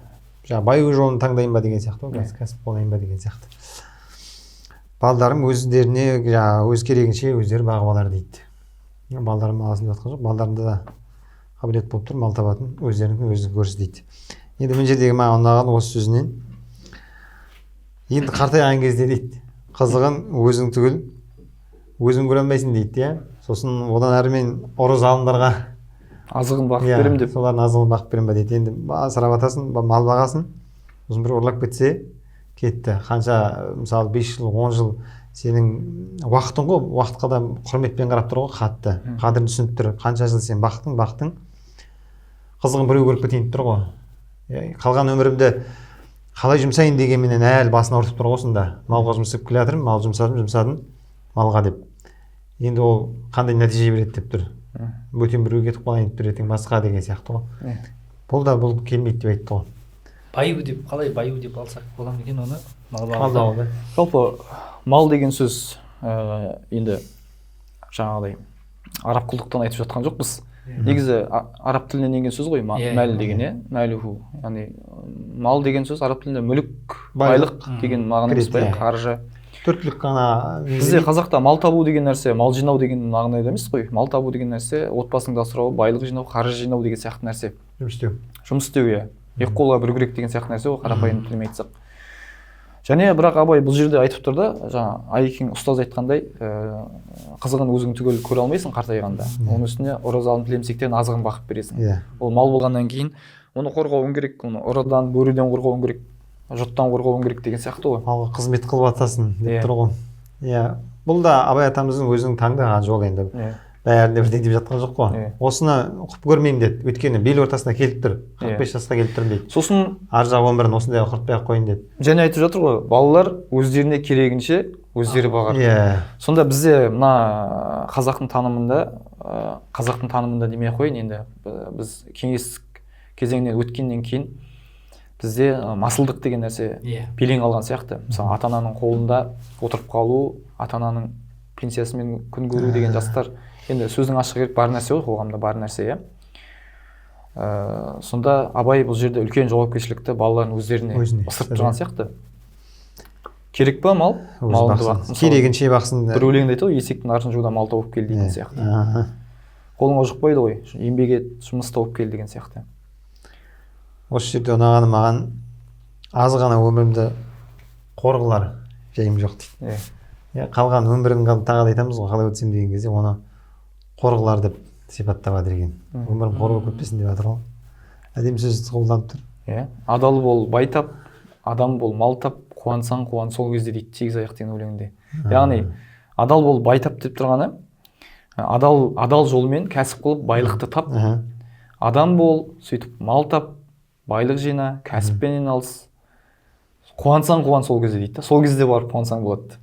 S2: Жаңа баю жолын таңдайын ба деген сияқты, кәсіп болайын ба деген сияқты. Балдарым өздеріне өз керегінше өздері бағып алар дейді. Балдарым аласын деп жатқан жоқ, балдарында да қабілет болып тұр, мал табатын, өздерінің өзі көрсі дейді. Енді мына жердегі маған ұнаған осы сөзінен, енді қартайған кезде дейді, қызығын өзің түгіл, өзің көре алмайсың дейді, иә. Сосын одан әрі мен ұры залымдарға
S1: азығын бағып берем деп.
S2: Солардың азығын бағып берем ба дейді. Енді асырап атасын, мал бағасын, сосын бір ұрлап кетсе, кетті. Қанша, мысалы 5 жыл, 10 жыл сенің уақытың ғой, уақытқа да құрметпен қарап тұр ғой, қатты. Қадірін түсініп тұр. Қанша жыл сен бақтың, қызығын біреу көріп кетейін тұр ғой. қалған өмірімді қалай жұмсайын дегенменен әлі басына ұртып тұр ғой осында. Малға жұмыс істеп келе жатырмын, мал жұмсадым малға деп. Енді ол қандай нәтиже береді деп тұр. Бөтен біреуге кетіп қалайын деп тұр, ертең басқа деген сияқты ғой. Бұл келмейді деп айтты ғой.
S3: Баю деп, қалай баю деп алсақ бола ма екен оны? Мал
S2: Алды.
S1: Жалпы мал деген сөз енді жаңағыдай араб құлдықтан айтып жатқан жоқпыз. Негізі араб тілінен енген сөз ғой, мәл деген, иә, мәлуху. Яғни мал деген сөз араб тілінде мүлік, байлық деген мағынасы бар, қаржы.
S2: Төртлік қана.
S1: Бізде қазақта мал табу деген нәрсе, мал жинау деген мағынада емес қой. Мал табу деген нәрсе отбасыңды асырау, байлық жинау, қаржы жинау деген сияқты нәрсе. Жұмыс істеу, иә. Екі қолға бір күрек деген сияқты нәрсе ғой, қарапайым тілмен айтсақ. Және бірақ Абай бұл жерде айтып тұр да, жаңа Айекең ұстаз айтқандай, қызығын өзің түгел көре алмайсың қартайғанда. Оның үстіне оразалын тілемсектен азығын бақып бересің. Ол мал болғаннан кейін оны қорғауың керек, оны ұрыдан, бөріден қорғауың керек, жұттан қорғауың керек деген сияқты ғой.
S2: Малға қызмет қылып атасың деп тұр ғой. Иә, бұл да Абай атамыздың өзінің таңдаған жолы енді. Бәріне бірдей деп жатқан жоқ қой. Осыны құп көрмеймін деді. Өйткені бел ортасына келіп тұр. 45 жасқа келіп тұрмын дейді.
S1: Сосын
S2: ар жақ өмірін осындай құртпай-ақ қойын деді.
S1: Және айтып жатыр ғой, балалар өздеріне керегінше өздері бағар. Сонда бізде мына қазақтың танымында демей-ақ қояйын, енді біз кеңестік кезеңнен өткеннен кейін бізде масылдық деген нәрсе белең алған сияқты. Мысалы, ата-ананың қолында отырып қалу, ата-ананың пенсиясымен күн көру деген жастар енді сөздің ашық керек бар нәрсе ғой, қоғамда бар нәрсе, иә. Сонда Абай бұл жерде үлкен жауапкершілікті балаларын өздеріне ысырып тұрған сияқты. Керек па мал? Малыңды бақ.
S2: Керегінше бақсын.
S1: Бір өлеңде айтады ғой, есектің арын жуудан мал тауып кел деген сияқты. Қолыңа жұқпайды ғой, еңбек ет, жұмыс тауып кел деген сияқты.
S2: Осы жерде ұнағаны маған аз ғана өмірімді қорғылар жайым жоқ дейді. Қалған өмірін тағы да айтамыз ғой, қалай өтсем деген кезде оны қорғылар деп сипаттап екен. Өмірім қорғы көппесін деп жатыр ғой. Әдемі сөз қолданып тұр.
S1: Адал бол, бай тап, адам бол, мал тап, қуансаң қуан сол кезде дейді сегіз аяқ деген өлеңде. Яғни адал бол, бай тап деп тұрғаны, адал жолмен кәсіп қылып байлықты тап, адам бол, сөйтіп мал тап, байлық жина, кәсіппен айналыс, қуансаң қуан сол кезде дейді. Сол кезде барып қуансаң болады.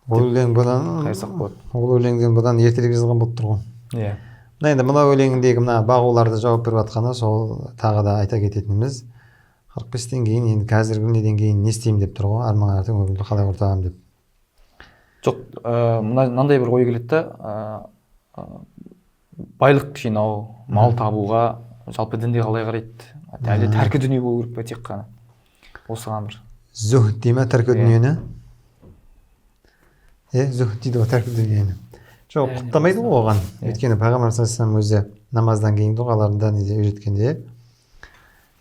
S2: Ол өлеңден бұдан ертелік жазған болып тұр ғой. Енді мына өлеңіндегі мына бағуларды жауап беріп жатқаны сол тағы да айта кететініміз 45-тен кейін енді қазіргі күннен кейін не істеймін деп тұр ғой, арман ертең өмірімді қалай ортағам деп.
S1: Жоқ, мынандай бір ой келеді да, байлық жинау, мал табуға жалпы дінде қалай қарайды? Әлі тәркі дүние болу керек пе тек қана? Осыған бір.
S2: Зухд дей ма тәркі дүниені? Зухд дейді ғой тәркі дүниені. Жоқ, құптамайды ғой оған. Өйткені Пайғамбар саллаллаху алейхи вассалам өзі намаздан кейін дұғаларында неде үйреткенде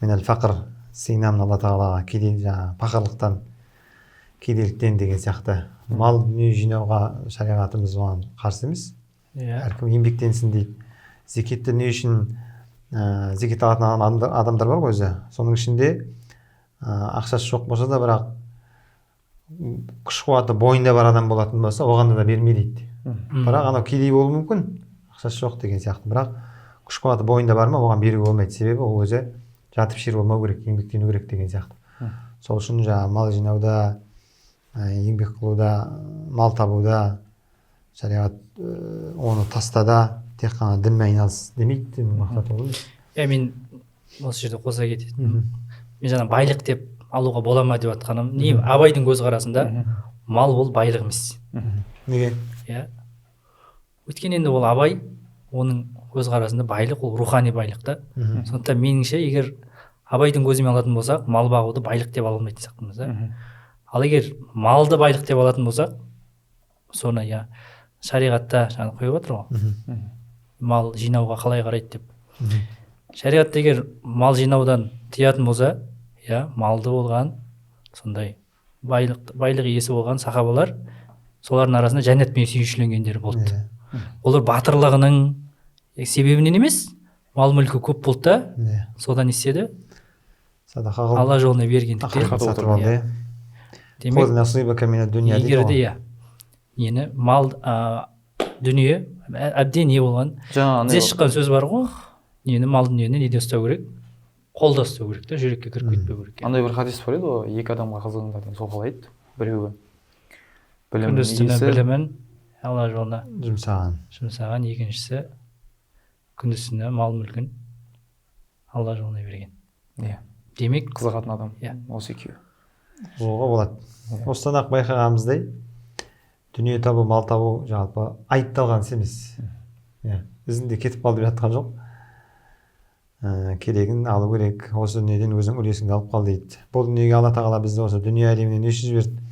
S2: минал фақр сыйынамын Алла тағалаға пақырлықтан, кедейліктен деген сияқты. Мал дүние жинауға шариғатымыз оған қарсы емес. Әркім еңбектенсін дейді. Зекетті не үшін зекет алатын адамдар бар ғой өзі. Соның ішінде ақшасы жоқ болса да бірақ күш қуаты бойында бар адам болатын болса, оғанда да берме дейді. Бірақ анау кедей болуы мүмкін, ақшасы жоқ деген сияқты. Бірақ күш қуаты бойында бар ма, оған беруге болмайды. Себебі ол өзі жатып шер болмау керек, еңбектену керек деген сияқты. Сол үшін мал жинауда, еңбек қылуда, мал табуда, шариғат оны тастада, тек қана дінмен айналыс демейді, мақсат ол.
S3: Мен осы жерде қоса кететін. Мен жаңа байлық деп алуға бола ма деп жатқаным, не Абайдың көзқарасында мал ол байлық емес.
S2: Неге?
S3: Өйткені енді ол Абай, оның көзқарасында байлық ол рухани байлық та. Сондықтан меніңше, егер Абайдың көзімен алатын болсақ, мал бағуды байлық деп ала алмайтын сияқтымыз. Ал егер малды байлық деп алатын болсақ, соны шариғатта қойып отыр ғой. Мал жинауға қалай қарайды деп. Шариғатта егер мал жинаудан тыятын болса, малды болған, сондай байлық иесі болған сахабалар, солардың арасында жәннатпен сүйіншіленгендер болды. Олар батырлығының себебінен емес, мал мүлкі көп болды да, содан істеді, Алла жолына бергендіктен. Егер де мал дүние әбден не болған, тез шыққан сөз бар ғой, мал дүниені неден ұстау керек? қолда ұстау керек та, жүрекке кіріп кетпеу керек.
S1: андай бір хадис бар еді ғой, екі адамға қызығыңдар деген сол қалай еді. Біреуі
S3: Күндіз түні білімін Алла жолына
S2: жұмсаған,
S3: екіншісі күндіз түні мал мүлкін Алла жолына берген.
S1: Иә.
S3: Демек
S1: Қызығатын адам.
S3: Иә.
S1: Осы екеуі.
S2: Жолға болады. Осыдан ақ байқағанымыздай, дүние табу, мал табу жалпы айыпталған іс емес. Иә. Ізінде кетіп қалып жатқан жоқ. Керегін алу керек. Осы дүниеден өзің үлесіңді алып қал дейді. Бұл дүниеге Алла тағала бізді осы дүние әлемінен неше жіберді.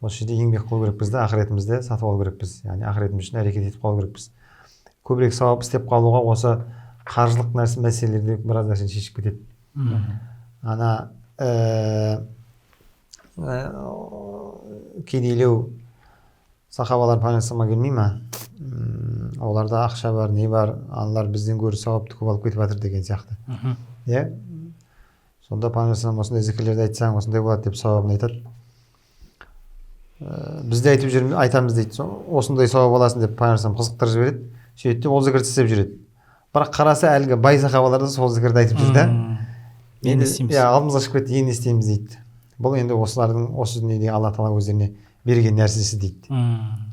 S2: Осы жерде еңбек қылу керекпіз, ақыретімізді сатып алу керекпіз. Яғни ақыретіміз үшін әрекет етіп қалу керекпіз. Көбірек сауап істеп қалуға осы қаржылық мәселелерде біраз нәрсені шешіп кетеді. Ана кедейлеу сахабалар пайғамбарға келмей ма? Оларда ақша бар, не бар, аналар бізден гөрі сауапты көп алып кетіп жатыр деген сияқты. Иә? Сонда пайғамбар осындай зікірлерді айтсаң, осындай болады деп сауабын айтады. Бізде айтамыз дейді, осындай сауап аласың деп пайғамбар қызықтырып жібереді. Сөйтіп ол зікірді істеп жүреді. Бірақ қараса әлгі бай сахабалар да сол зікірді айтып жүр да. Енді алдымызға шығып кетті, енді істейміз дейді. Бұл енді осылардың осы дүниеде Алла тағала өздеріне берген нәрсесі дейді.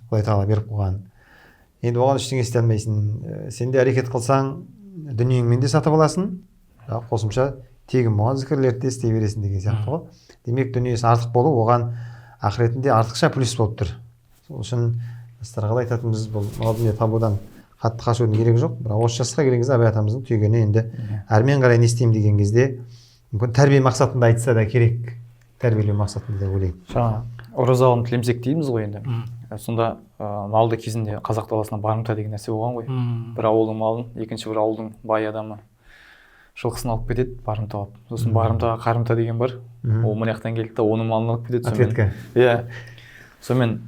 S2: Құдай тағала беріп қойған. Енді оған ештеңе істей алмайсың. Сен де әрекет қылсаң, дүниеңмен де сатып аласың. Қосымша тегін болған зікірлерді де істей бересің деген сияқты ғой. Демек дүниесі артық болу оған ақыретінде артықша плюс болып тұр. Сол үшін жастарға айтатынымыз бұл мал дүние табудан қатты қашудың керегі жоқ. Бірақ осы жасқа келген кезде Абай атамыздың түйгені енді әрмен қарай не істеймін деген кезде мүмкін тәрбие мақсатында айтса да керек. Тәрбиелеу мақсатында да ойлаймын.
S1: Жаңа оразалын тілемсек дейміз ғой енді. Сонда малды кезінде қазақ даласына барымта деген нәрсе болған ғой. Бір ауылдың малын, екінші бір ауылдың бай адамы жылқысын алып кетеді, барымта алып. Сосын барымтаға қарымта деген бар. Ол мына жақтан келді де оның малын алып кетеді.
S2: Ответка.
S1: Иә. Сонымен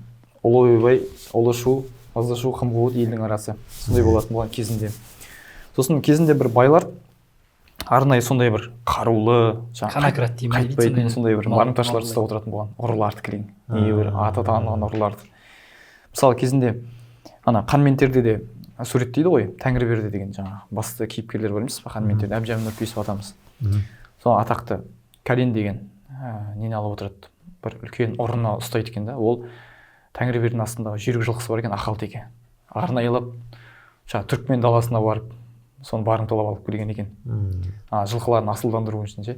S1: ұлы ойбай, ұлы шу, азды шу қым қуыт елдің арасы. Сондай болатын болған кезінде. Сосын кезінде бір байлар арнайы сондай бір қарулы,
S3: қанакрат деймін,
S1: қайтпайтын сондай бір барымташыларды ұстап отыратын болған. Ұрыларды кілең. Не бір аты танылған ұрыларды. Мысалы кезінде ана қан мен терде де суреттейді ғой, Тәңірберді деген жаңа басты кейіпкерлер бар емес пе? Қан мен терде Әбдіжәміл Нұрпейісов атамыз. Сол атақты Кәлен деген нені алып отырады. Бір үлкен ұрыны ұстайды екен да. Ол Тәңірбердінің астындағы жүйрік жылқысы бар екен, ақал теке. Арнайылап Түркмен даласына барып, соны барымталап алып келген екен. Жылқыларын асылдандыру үшін ше.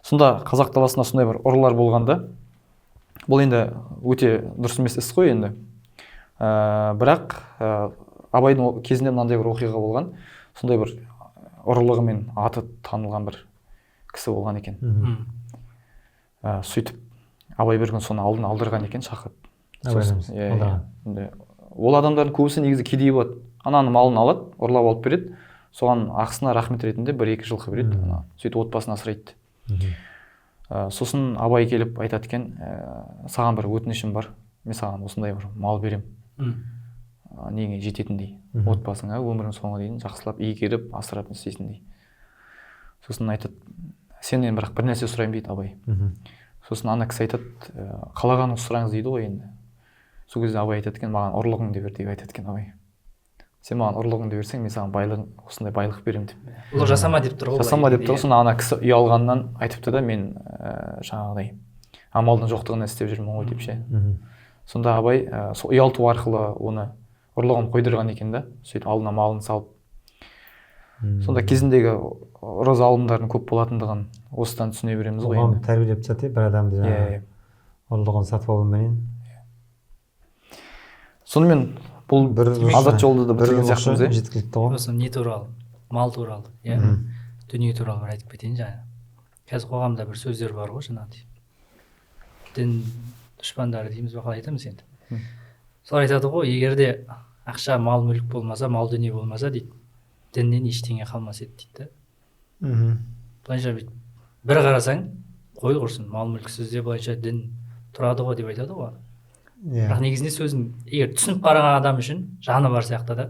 S1: Сонда қазақ даласында сондай бір ұрылар болғанда, бұл енді өте дұрыс емес іс қой енді. Бірақ Абайдың кезінде мынандай бір оқиға болған. Сондай бір ұрылығымен аты танылған бір кісі болған екен. Сөйтіп Абай бір күн соны алдын алдырған екен шақырып. Ол адамдардың көбісі негізі кедей болады. Ананың малын алады, ұрлап алып береді. Соған ақысына рахмет ретінде бір-екі жылқы береді. Сөйтіп отбасын асырайды. Сосын Абай келіп айтады екен, саған бір өтінішім бар. Мен саған осындай бір мал берем. Неге жететіндей. Отбасыңа өмірің соңына дейін жақсылап игеріп, асырап істейсіндей. Сосын айтады, сенен бірақ бір нәрсе сұрайын дейді Абай. Сосын ана кісі айтады, қалағаныңыз сұраңыз дейді ғой енді. Сол кезде Абай айтады екен, маған ұрлығыңды бер деп айтады екен Абай. Сен маған ұрлығыңды берсең, мен саған осындай байлық беремін деп.
S3: Ұлық жасама деп тұр ғой.
S1: Жасама деп тұр. Сосын ана кісі ұялғаннан айтыпты да, мен жаңағыдай амалдың жоқтығын істеп жүрмін ғой деп ше. Сонда Абай сол ұялту арқылы оны ұрлығын қойдырған екен да. Сөйтіп алдына малын салып. Сонда кезіндегі ұры алымдардың көп болатындығын осыдан түсіне береміз ғой енді.
S2: Оған тәрбиелеп тастады бір адамды жаңағы ұрлығын сатып алумен.
S1: Сонымен бұл азат жолды да бітірген сияқтымыз,
S2: жеткілікті ғой.
S3: Осы не туралы, мал туралы, дүние туралы бір айтып кетейін жаңа. Қазір қоғамда бір сөздер бар ғой жаңағыдай. Дін дұшпандары дейміз бе, қалай айтамыз енді. Солар айтады ғой, егер де ақша, мал мүлік болмаса, мал дүние болмаса дейді, діннен ештеңе қалмас еді дейді. Былайша бір қарасаң, қой құрсын, мал мүліксіз де былайша дін тұрады ғой деп айтады ғой. Бірақ негізінде сөзін егер түсініп қараған адам үшін жаны бар сияқты да.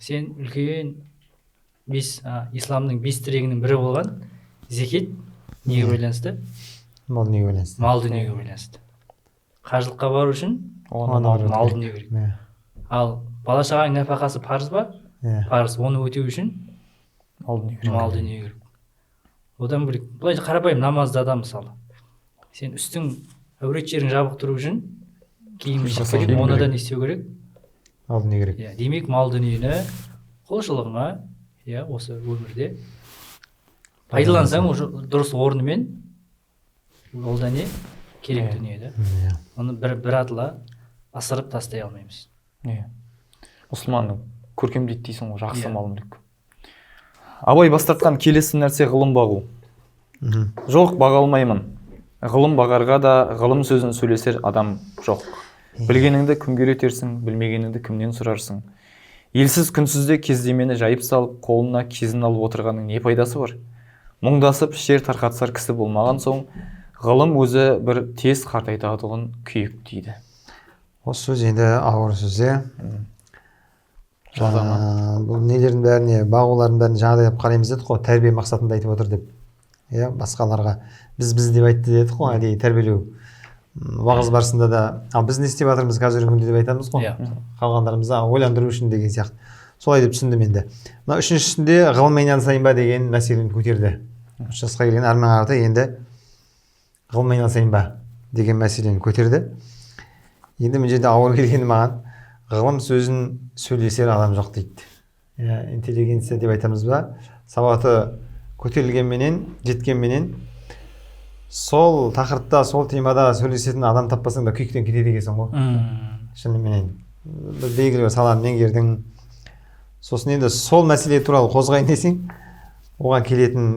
S3: Сен үлкен исламның 5 тірегінің бірі болған зекет неге байланысты?
S2: Мал дүниеге байланысты.
S3: Мал дүниеге байланысты. Қажылыққа бару үшін мал дүние керек. Ал бала шағаның нәпақасы парыз ба? Парыз. Оны өтеу үшін мал дүние керек. одан бөлек былай қарапайым намазда да мысалы сен үстің әурет жерін жабық тұру үшін киім киіп
S1: жасау
S3: керек,
S1: керек.
S3: оны да не істеу керек?
S2: алдын не керек?
S3: Иә, демек мал дүниені құлшылығыңа, иә, осы өмірде пайдалансаң уже дұрыс орнымен, ол да не керек дүние да.
S2: Иә.
S3: Оны бір атыла асырып тастай алмаймыз.
S1: Иә. Мұсылманның көркемдейді дейсің ғой, жақсы
S3: Иә.
S1: мал мүлік. Абай бастатқан келесі нәрсе ғылым бағу.
S2: Мгм.
S1: Жоқ, баға алмаймын. Ғылым бағарға да ғылым сөзін сөйлесер адам жоқ. Білгеніңді кімге үйретерсің, білмегеніңді кімнен сұрарсың. Елсіз күнсізде кездемені жайып салып, қолына кезін алып отырғанның не пайдасы бар? Мұңдасып шер тарқатсар кісі болмаған соң, ғылым өзі бір тез қартайтатұғын күйік дейді.
S2: Осы сөз енді ауыр сөз, иә.
S1: Жадама.
S2: Бұл нелердің бәріне, бағулардың бәріне жаңағыдай деп қараймыз дедік қой, тәрбие мақсатында айтып отыр деп. Иә, басқаларға біз деп айтты дедік қой, әдейі тәрбиелеу. Уағыз барысында да, ал біз не істеп жатырмыз қазіргі күнде деп айтамыз ғой.
S3: Иә.
S2: Қалғандарымызды ойландыру үшін деген сияқты. Солай деп түсіндім енді. Мына үшіншісінде ғылыммен айналысайын ба деген мәселені көтерді. 3 жасқа келген Арман ағатай енді ғылыммен айналысайын ба деген мәселені көтерді. Енді мына жерде ауыр келгені маған, ғылым сөзін сөйлесер адам жоқ дейді. Интеллигенция деп айтамыз ба, сауаты көтерілгенменен, жеткенменен сол тақырыпта, сол темада сөйлесетін адам таппасаң да күйіктен кетеді екенсің ғой. Шыныменен бір белгілі бір саланы меңгердің. Сосын енді сол мәселе туралы қозғайын десең, оған келетін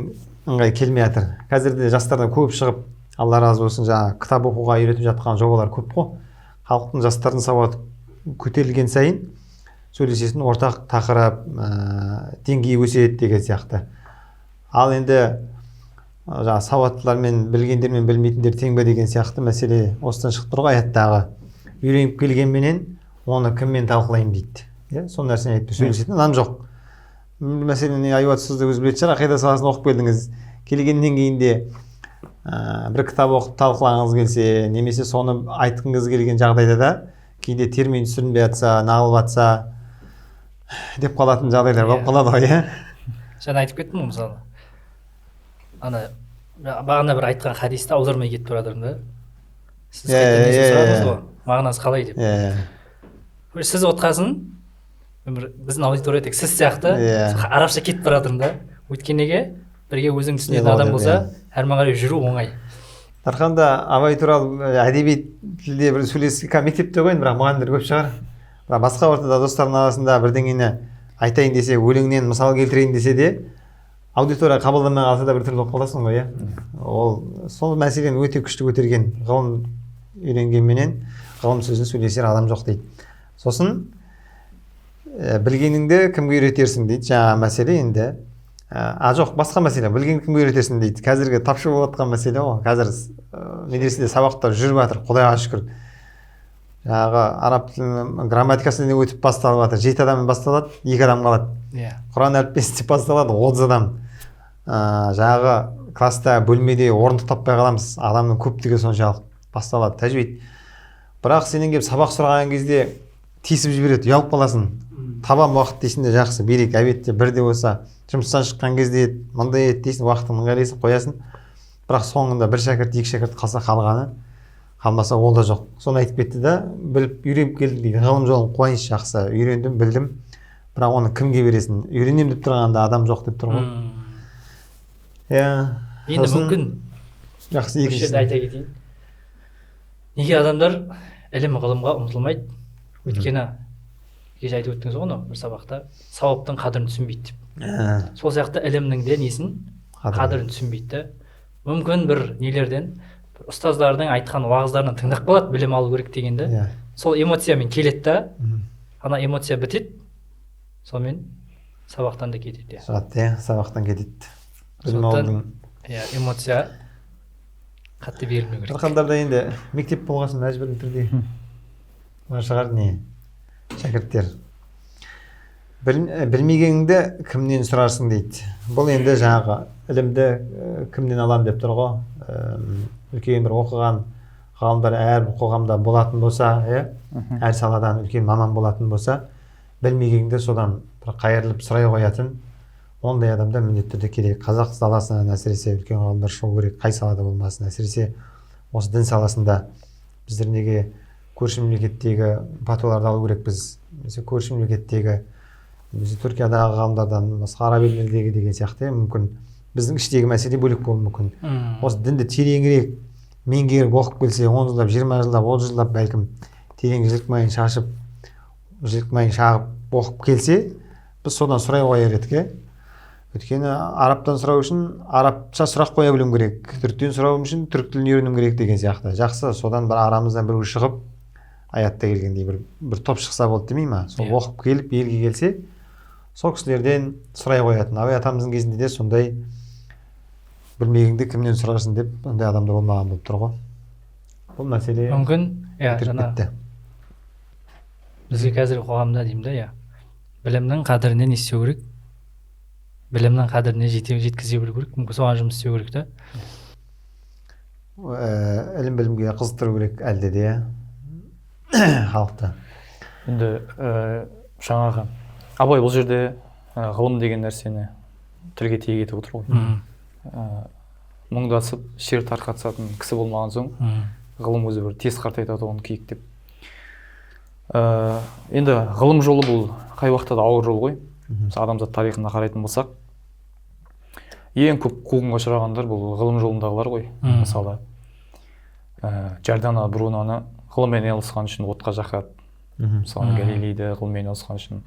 S2: ыңғай келмей жатыр. Қазірде жастардан көп шығып, Алла разы болсын, жаңа кітап оқуға үйретіп жатқан жобалар көп қой. Халықтың, жастардың сауаты көтерілген сайын сөйлесетін ортақ тақырып, деңгейі өседі деген сияқты. Ал енді жаңа сауаттылар мен білгендер мен білмейтіндер тең бе деген сияқты мәселе осыдан шығып тұр ғой аяттағы. Үйреніп келгенменен оны кіммен талқылаймын дейді. Иә, сол нәрсені айтып сөйлесетін адам жоқ. Мәселені айуат сізді өзі білетін шығар, ақида саласын оқып келдіңіз. Келгеннен кейін де бір кітап оқып талқылағыңыз келсе, немесе соны айтқыңыз келген жағдайда да кейде термин түсірінбей жатса, нағылып жатса деп қалатын жағдайлар болып қалады ғой, иә.
S3: Жаңа айтып кеттім ғой, мысалы ана бағана бір айтқан хадисті аудармай кетіп бара жатырмын да. Сіз қайтадан несін сұрадыңыз ғой, мағынасы қалай деп. Сіз отқасын, біздің аудитория тек сіз сияқты арабша кетіп бара жатырмын да. Өйткені неге? Бірге өзің түсінетін адам болса, әрмен қарай жүру оңай.
S2: Дарханда Абай туралы әдеби тілде бір сөйлесіп, мектепте қойын, бірақ мұғалімдер көп шығар. Бірақ басқа ортада достардың арасында бірдеңені айтайын десе, өлеңнен мысал келтірейін десе де, аудитория қабылдамай қалса да бір түрлі болып қаласың ғой, иә. Ол сол мәселені өте күшті көтерген, ғылым үйренгенменен ғылым сөзін сөйлесер адам жоқ дейді. Сосын білгеніңді кімге үйретерсің дейді. Жаңа мәселе енді жоқ, басқа мәселе. Білгеніңді кімге үйретерсің дейді. Қазіргі тапшы болып жатқан мәселе ғой. Қазір медреседе сабақтар жүріп жатыр, Құдайға шүкір. Жаңағы араб тілінің грамматикасынан өтіп басталып жатыр. 7 адаммен басталады, 2 адам қалады. Құран әліппесі деп басталады, 30 адам. Жаңағы класста бөлмеде орындық таппай қаламыз. Адамның көптігі соншалық басталады, тәжвид. Бірақ сенен келіп сабақ сұраған кезде тиісіп жібереді, ұялып қаласың. Табам уақыт дейсің де жақсы, берейік, әбетте бірде болса, жұмыстан шыққан кезде мындай ет дейсің, уақытың ыңғайлайсың, қоясың. Бірақ соңында бір шәкірт, 2 шәкірт қалса қалғаны, қалмаса ол да жоқ. Соны айтып кетті да, біліп үйреніп келдім дейді. Ғылым жолын қуайыншы, жақсы, үйрендім, білдім. Бірақ оны кімге бересің? Үйренем деп тұрғанда адам жоқ деп тұр ғой.
S3: Енді мүмкін
S2: жақсы, екіншісі
S3: айта кетейін. Неге адамдар ілім ғылымға ұмтылмайды? Өйткені кеше айтып өттіңіз ғой, бір сабақта сауаптың қадірін түсінбейді деп. Сол сияқты ілімнің де несін қадірін түсінбейді. Мүмкін бір нелерден, ұстаздардың айтқан уағыздарынан тыңдап қалады, білім алу керек дегенде. Сол эмоциямен келеді да, ана эмоция бітеді, сонымен сабақтан да кетеді.
S2: Сабақтан кетеді.
S3: Сондықтан эмоция қатты берілмеу керек.
S2: Дархандарда енді мектеп болғасын мәжбүрлі түрде бар шығар не шәкірттер. Білмегеніңді кімнен сұрарсың дейді. Бұл енді жаңағы ілімді кімнен алам деп тұр ғой. Үлкен бір оқыған ғалымдар әр қоғамда болатын болса, әр саладан үлкен маман болатын болса, білмегеніңді содан бір қайырылып сұрай қоятын, ондай адамдар міндетті түрде керек. Қазақ саласынан әсіресе үлкен ғалымдар шығу керек, қай салада болмасын. Әсіресе осы дін саласында біздер неге көрші мемлекеттегі патуаларды алу керекпіз. Mesela көрші мемлекеттегі бізде Түркиядағы ғалымдардан, басқа араб елдердегі деген сияқты мүмкін біздің іштегі мәселе бөлек болуы мүмкін. Осы дінді тереңірек меңгеріп оқып келсе, 10 жылдап, 20 жылдап, 30 жылдап бәлкім терең жілікмайын шашып, жілікмайын шағып оқып келсе, біз содан сұрай қояр едік. Өйткені арабтан сұрау үшін арабша сұрақ қоя білуім керек, түріктен сұрау үшін түрік тілін үйренуім керек деген сияқты. Жақсы, содан бір арамыздан біреу шығып, аятта келгендей бір топ шықса болды демей ма? Сол оқып келіп елге келсе, сол кісілерден сұрай қоятын. Абай атамыздың кезінде де сондай білмегенді кімнен сұрарсың деп, ондай адамда болмаған болып тұр ғой. Бұл мәселе
S3: мүмкін
S2: жаңа
S3: бізге қазіргі қоғамда деймін да, білімнің қадірінен естеу керек, білімнің қадіріне жеткізе білу керек, мүмкін соған жұмыс істеу керек та.
S2: Ілім білімге қызықтыру керек әлде де халықты.
S1: Енді жаңағы абай бұл жерде ғылым деген нәрсені тілге тиек етіп отыр ғой. Мұңдасып шер тарқатысатын кісі болмаған соң ғылым өзі бір тез қартайтады оны киіктеп. Енді ғылым жолы бұл қай уақытта да ауыр жол ғой. Адамзат тарихына қарайтын болсақ, ең көп қуғынға ұшырағандар бұл ғылым жолындағылар ғой. Мысалы Джордано Бруноны ғылыммен айналысқан үшін отқа жақады. Мысалы Галилейді ғылыммен айналысқан үшін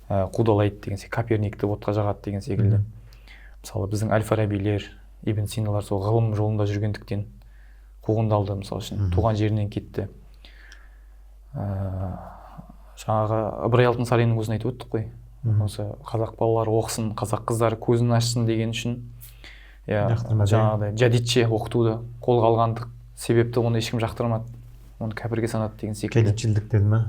S1: қудалайды деген секілді, Коперникті отқа жағады деген секілді. Мысалы біздің Әл-Фарабилер, Ибн Синалар сол ғылым жолында жүргендіктен қуғындалды, мысалы үшін туған жерінен кетті. Жаңағы Ыбырай Алтынсариннің өзін айтып өттік қой. Осы қазақ балалары оқысын, қазақ қыздары көзін ашсын деген үшін жаңағыдай жадидше оқытуды қолға алғандық себепті оны ешкім жақтырмады. Оны кәпірге санады деген секілді.
S2: Жадидшілдік деді ма?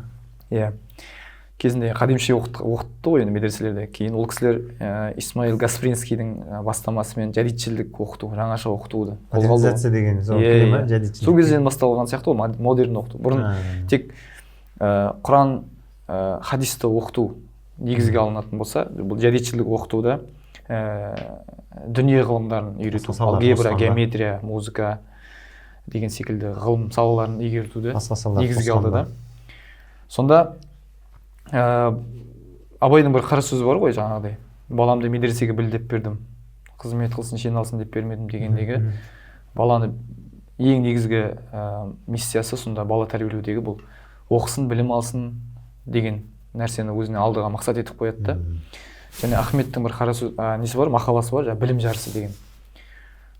S1: Кезінде қадимше оқытты ғой енді медреселерде. Кейін ол кісілер Исмаил Гаспринскийдің бастамасымен жадидшілдік оқыту, жаңаша оқытуды
S2: модернизация деген сол
S1: кезден басталған сияқты ғой, модерн оқыту. Бұрын тек Құран, хадисті оқыту негізге алынатын болса, бұл жадидшілдік оқытуда дүние ғылымдарын үйрету, алгебра, геометрия, музыка деген секілді ғылым салаларын игертуді негізге алды да. Сонда Абайдың бір қара сөзі бар ғой, жаңағыдай баламды медресеге білдеп бердім, қызмет қылсын жиналсын деп бермедім дегендегі баланы ең негізгі миссиясы сонда бала тәрбиелеудегі бұл оқысын, білім алсын деген нәрсені өзіне алдыға мақсат етіп қояды да. Және Ахметтің бір қара сөз несі бар, мақаласы бар, білім жарысы деген.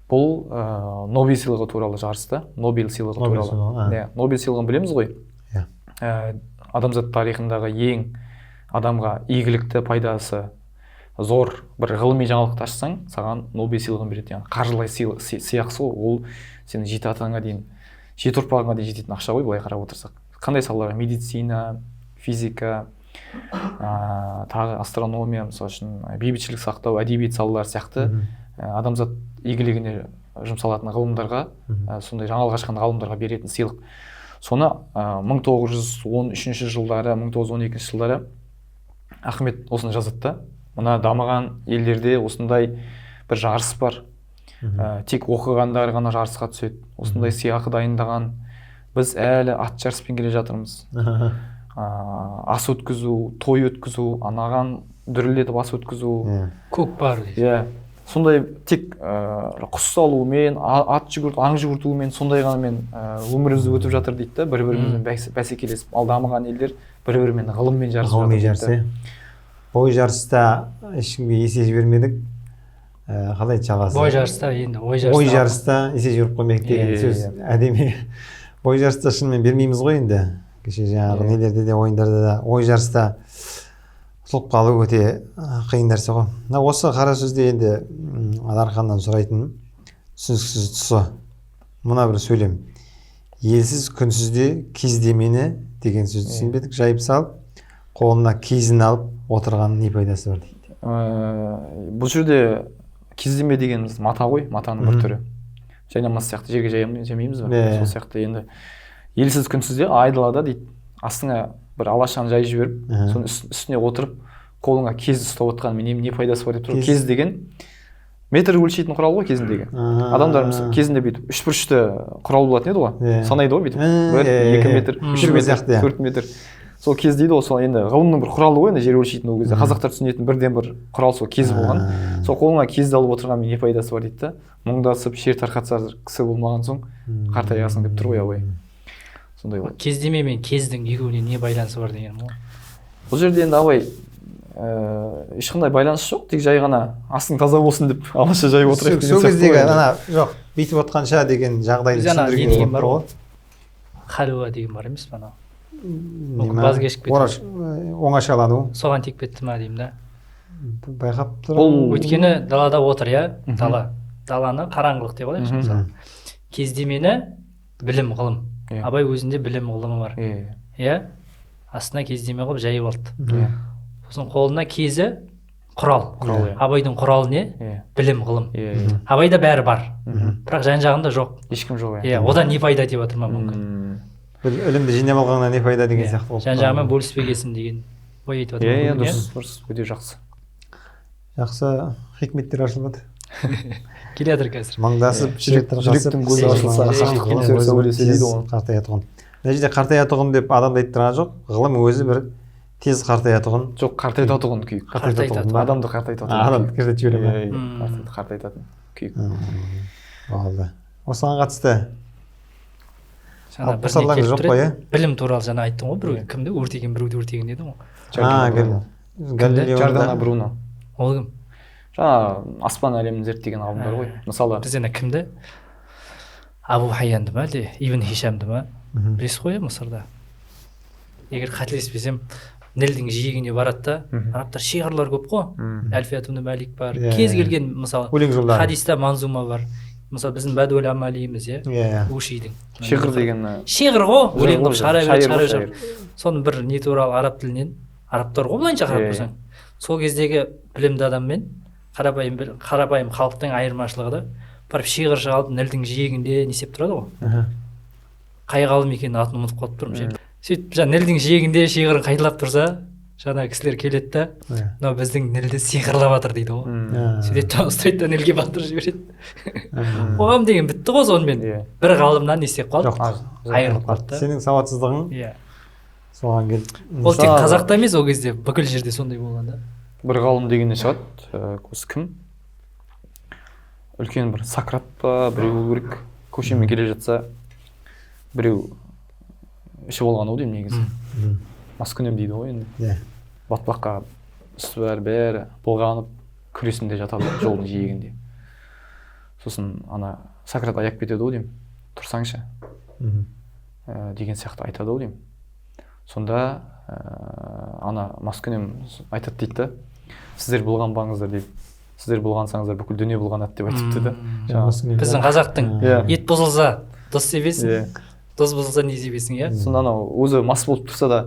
S1: Бұл Нобель сыйлығы туралы жарысты, Нобель сыйлығы туралы. Нобель сыйлығын білеміз ғой. Адамзат тарихындағы ең адамға игілікті пайдасы зор бір ғылыми жаңалықты ашсаң, саған Нобель сыйлығын береді. Яғни қаржылай сыйақысы ол сенің 7 атаңа дейін, 7 ұрпағыңа дейін жететін ақша ғой, былай қарап отырсақ. Қандай салалар? Медицина, физика, тағы астрономия, мысалы үшін бейбітшілік сақтау, әдебиет салалары сияқты адамзат игілігіне жұмсалатын ғылымдарға, сондай жаңалық ашқан ғалымдарға беретін сыйлық. Соны 1913 жылдары, 1912 жылдары Ахмет осыны жазды. Мына дамыған елдерде осындай бір жарыс бар. Тек оқығандар ғана жарысқа түседі. Осындай сыйақы дайындаған. Біз әлі ат жарыспен келе жатырмыз. Ас өткізу, той өткізу, анаған дүрілдетіп ас өткізу.
S3: Көк бар дейді.
S1: Сондай тек құс салуымен, ат жүгірту, аң жүгіртумен, сондай ғанамен өмірімізді өтіп жатыр дейді да, бір-бірімізбен бәсекелесіп. Ал дамыған елдер бір-бірімен ғылыммен жарысып жатыр.
S2: Бой жарыста ешкімге есе жібермедік. Қалай жалғасы?
S3: Бой жарыста енді
S2: ой жарыста есе жіберіп қоймайық деген сөз әдемі. Бой жарыста шынымен бермейміз ғой енді. Кеше жаңағы нелерде де, ойындарда да ой жарыста ұтылып қалу өте қиын нәрсе ғой. Осы қара сөзде енді Аларханнан сұрайтын түсініксіз тұсы. Мына бір сөйлем. Елсіз күнсізде кездемені деген сөзді түсінбедік. Жайып салып, қолына кезін алып отырғанның не пайдасы бар дейді.
S1: Бұл жерде кездеме дегеніміз мата ғой, матаның бір түрі. Жайнамас сияқты жерге жаймаймыз ба? Сол сияқты енді елсіз күнсізде айдалада дейді. Астыңа бір алашаны жай жіберіп, соның үстіне отырып, қолыңа кезді ұстап отқан не пайдасы бар деп тұр. Кез деген метр өлшейтін құрал ғой кезіндегі. Адамдар мысалы кезінде бүйтіп үшбұрышты құрал болатын еді ғой. Санайды ғой бүйтіп. 1, 2 метр, 3 метр, 4 метр. Сол кез дейді ғой, сол енді ғылымның бір құралы ғой, енді жер өлшейтін ол кезде. Қазақтар түсінетін бірден бір құрал сол кез болған. Сол қолыңа кезді алып отырған не пайдасы бар дейді да. Мұңдасып шер тарқатса кісі болмаған соң қартаясың деп тұр ғой абай. Сондай ғой.
S3: Кездеме мен кездің екеуіне не байланысы бар деген ғой.
S1: Бұл жерде енді абай ешқандай байланысы жоқ, тек жай ғана астың таза болсын деп алаша жайып отырайық деген сияқты.
S2: Сол кездегі ана жоқ, бүйтіп отқанша деген жағдайды түсіндірген бар ғой.
S3: Халуа деген бар емес пе анау? Баз кешіп кетті.
S2: Оңашалану.
S3: Соған тек кетті ма деймін да.
S2: Байқап тұрмын.
S3: Өйткені далада отыр, иә, даланы қараңғылық деп алайықшы мысалы. Кездемені білім ғылым. Абай өзінде білім ғылымы бар. Иә, астына кездеме қылып жайып алды. Сосын қолына кезі құрал. Абайдың құралы не? Білім ғылым. Абайда бәрі бар, бірақ жан жағында жоқ.
S1: Ешкім жоқ.
S3: Одан не пайда деп жатыр ма мүмкін?
S2: Ілімді жинап алғаннан не пайда деген сияқты болды.
S3: Жан жағымен бөліспегесін деген ой айтып жатыр.
S1: Дұрыс, өте жақсы.
S2: Жақсы хикметтер ашылады.
S3: Келе жатыр қазір.
S2: Маңдасып,
S1: жүректің көзі ашылса,
S2: қартаятұғын. Мына жерде қартаятұғын деп адамды айттырған жоқ. Ғылым өзі бір тез қартаятұғын.
S1: Жоқ, қартайтатұғын күйік. Адамды қартайтатұғын.
S2: Адамды қартайтып жібере ме?
S1: Қартайтатын күйік.
S2: Болды. Осыған қатысты
S3: бір не келіп тұрады. Білім туралы жаңа айттың ғой, біреу кімді өртеген, біреуді өртеген деді ғой.
S1: Джордано Бруно.
S3: Ол кім?
S1: Жаңа аспан әлемін зерттеген ғалымдар ғой. Мысалы
S3: біз ана кімді? Абу Хайянды ма, әлде Ибн Хишамды ма? Білесіз ғой, Мысырда. Егер қателеспесем, Нілдің жиегіне барады да, арабтар шиғырлар көп қой. Әлфият ibn Малик бар. Кез келген мысалы хадиста манзума бар. Мысалы біздің Бәдуәл Амалиіміз, иә, Ушидің.
S1: Шиғыр деген
S3: шиғыр ғой, өлең қылып шығара береді. Соның бір не туралы араб тілінен, арабтар ғой былайынша қарап тұрсаң. Сол кездегі білімді адаммен қарапайым халықтың айырмашылығы да барып шиғыр шығарып Нілдің жиегінде не істеп тұрады ғой. Қай ғалым екенін атын ұмытып қалып тұрмын. Сөйтіп жаңа Нілдің жиегінде шиғырын қайталап тұрса, жаңа кісілер келеді да, мынау біздің Нілді сиқырлап жатыр дейді ғой. Сөйтеді ұстайды да Нілге батырып жібереді. Оған деген бітті ғой сонымен. Бір ғалымнан не істеп қалды? Айырылып қалды.
S2: Сенің сауатсыздығың соған келді.
S3: Ол тек қазақта емес, ол кезде бүкіл жерде сондай болған да.
S1: Бір ғалым дегеннен шығады, осы кім? Үлкен бір Сократ па, біреу болу керек. Көшемен келе жатса, біреу іші болған ол деймін негізі. Маскүнем дейді ғой енді. Батпаққа үсті бәрі былғанып күресінде жатады жолдың жиегінде. Сосын ана Сократ аяп кетеді ғой деймін. Тұрсаңшы деген сияқты айтады ғой деймін. Сонда ана маскүнем айтады дейді да, сіздер былғанбаңыздар дейді. Сіздер былғансаңыздар бүкіл дүние былғанады деп айтыпты да.
S3: Біздің қазақтың ет бұзылса дос себесің, дос бұзылса не себесің, иә?
S1: Сонда анау өзі мас болып тұрса да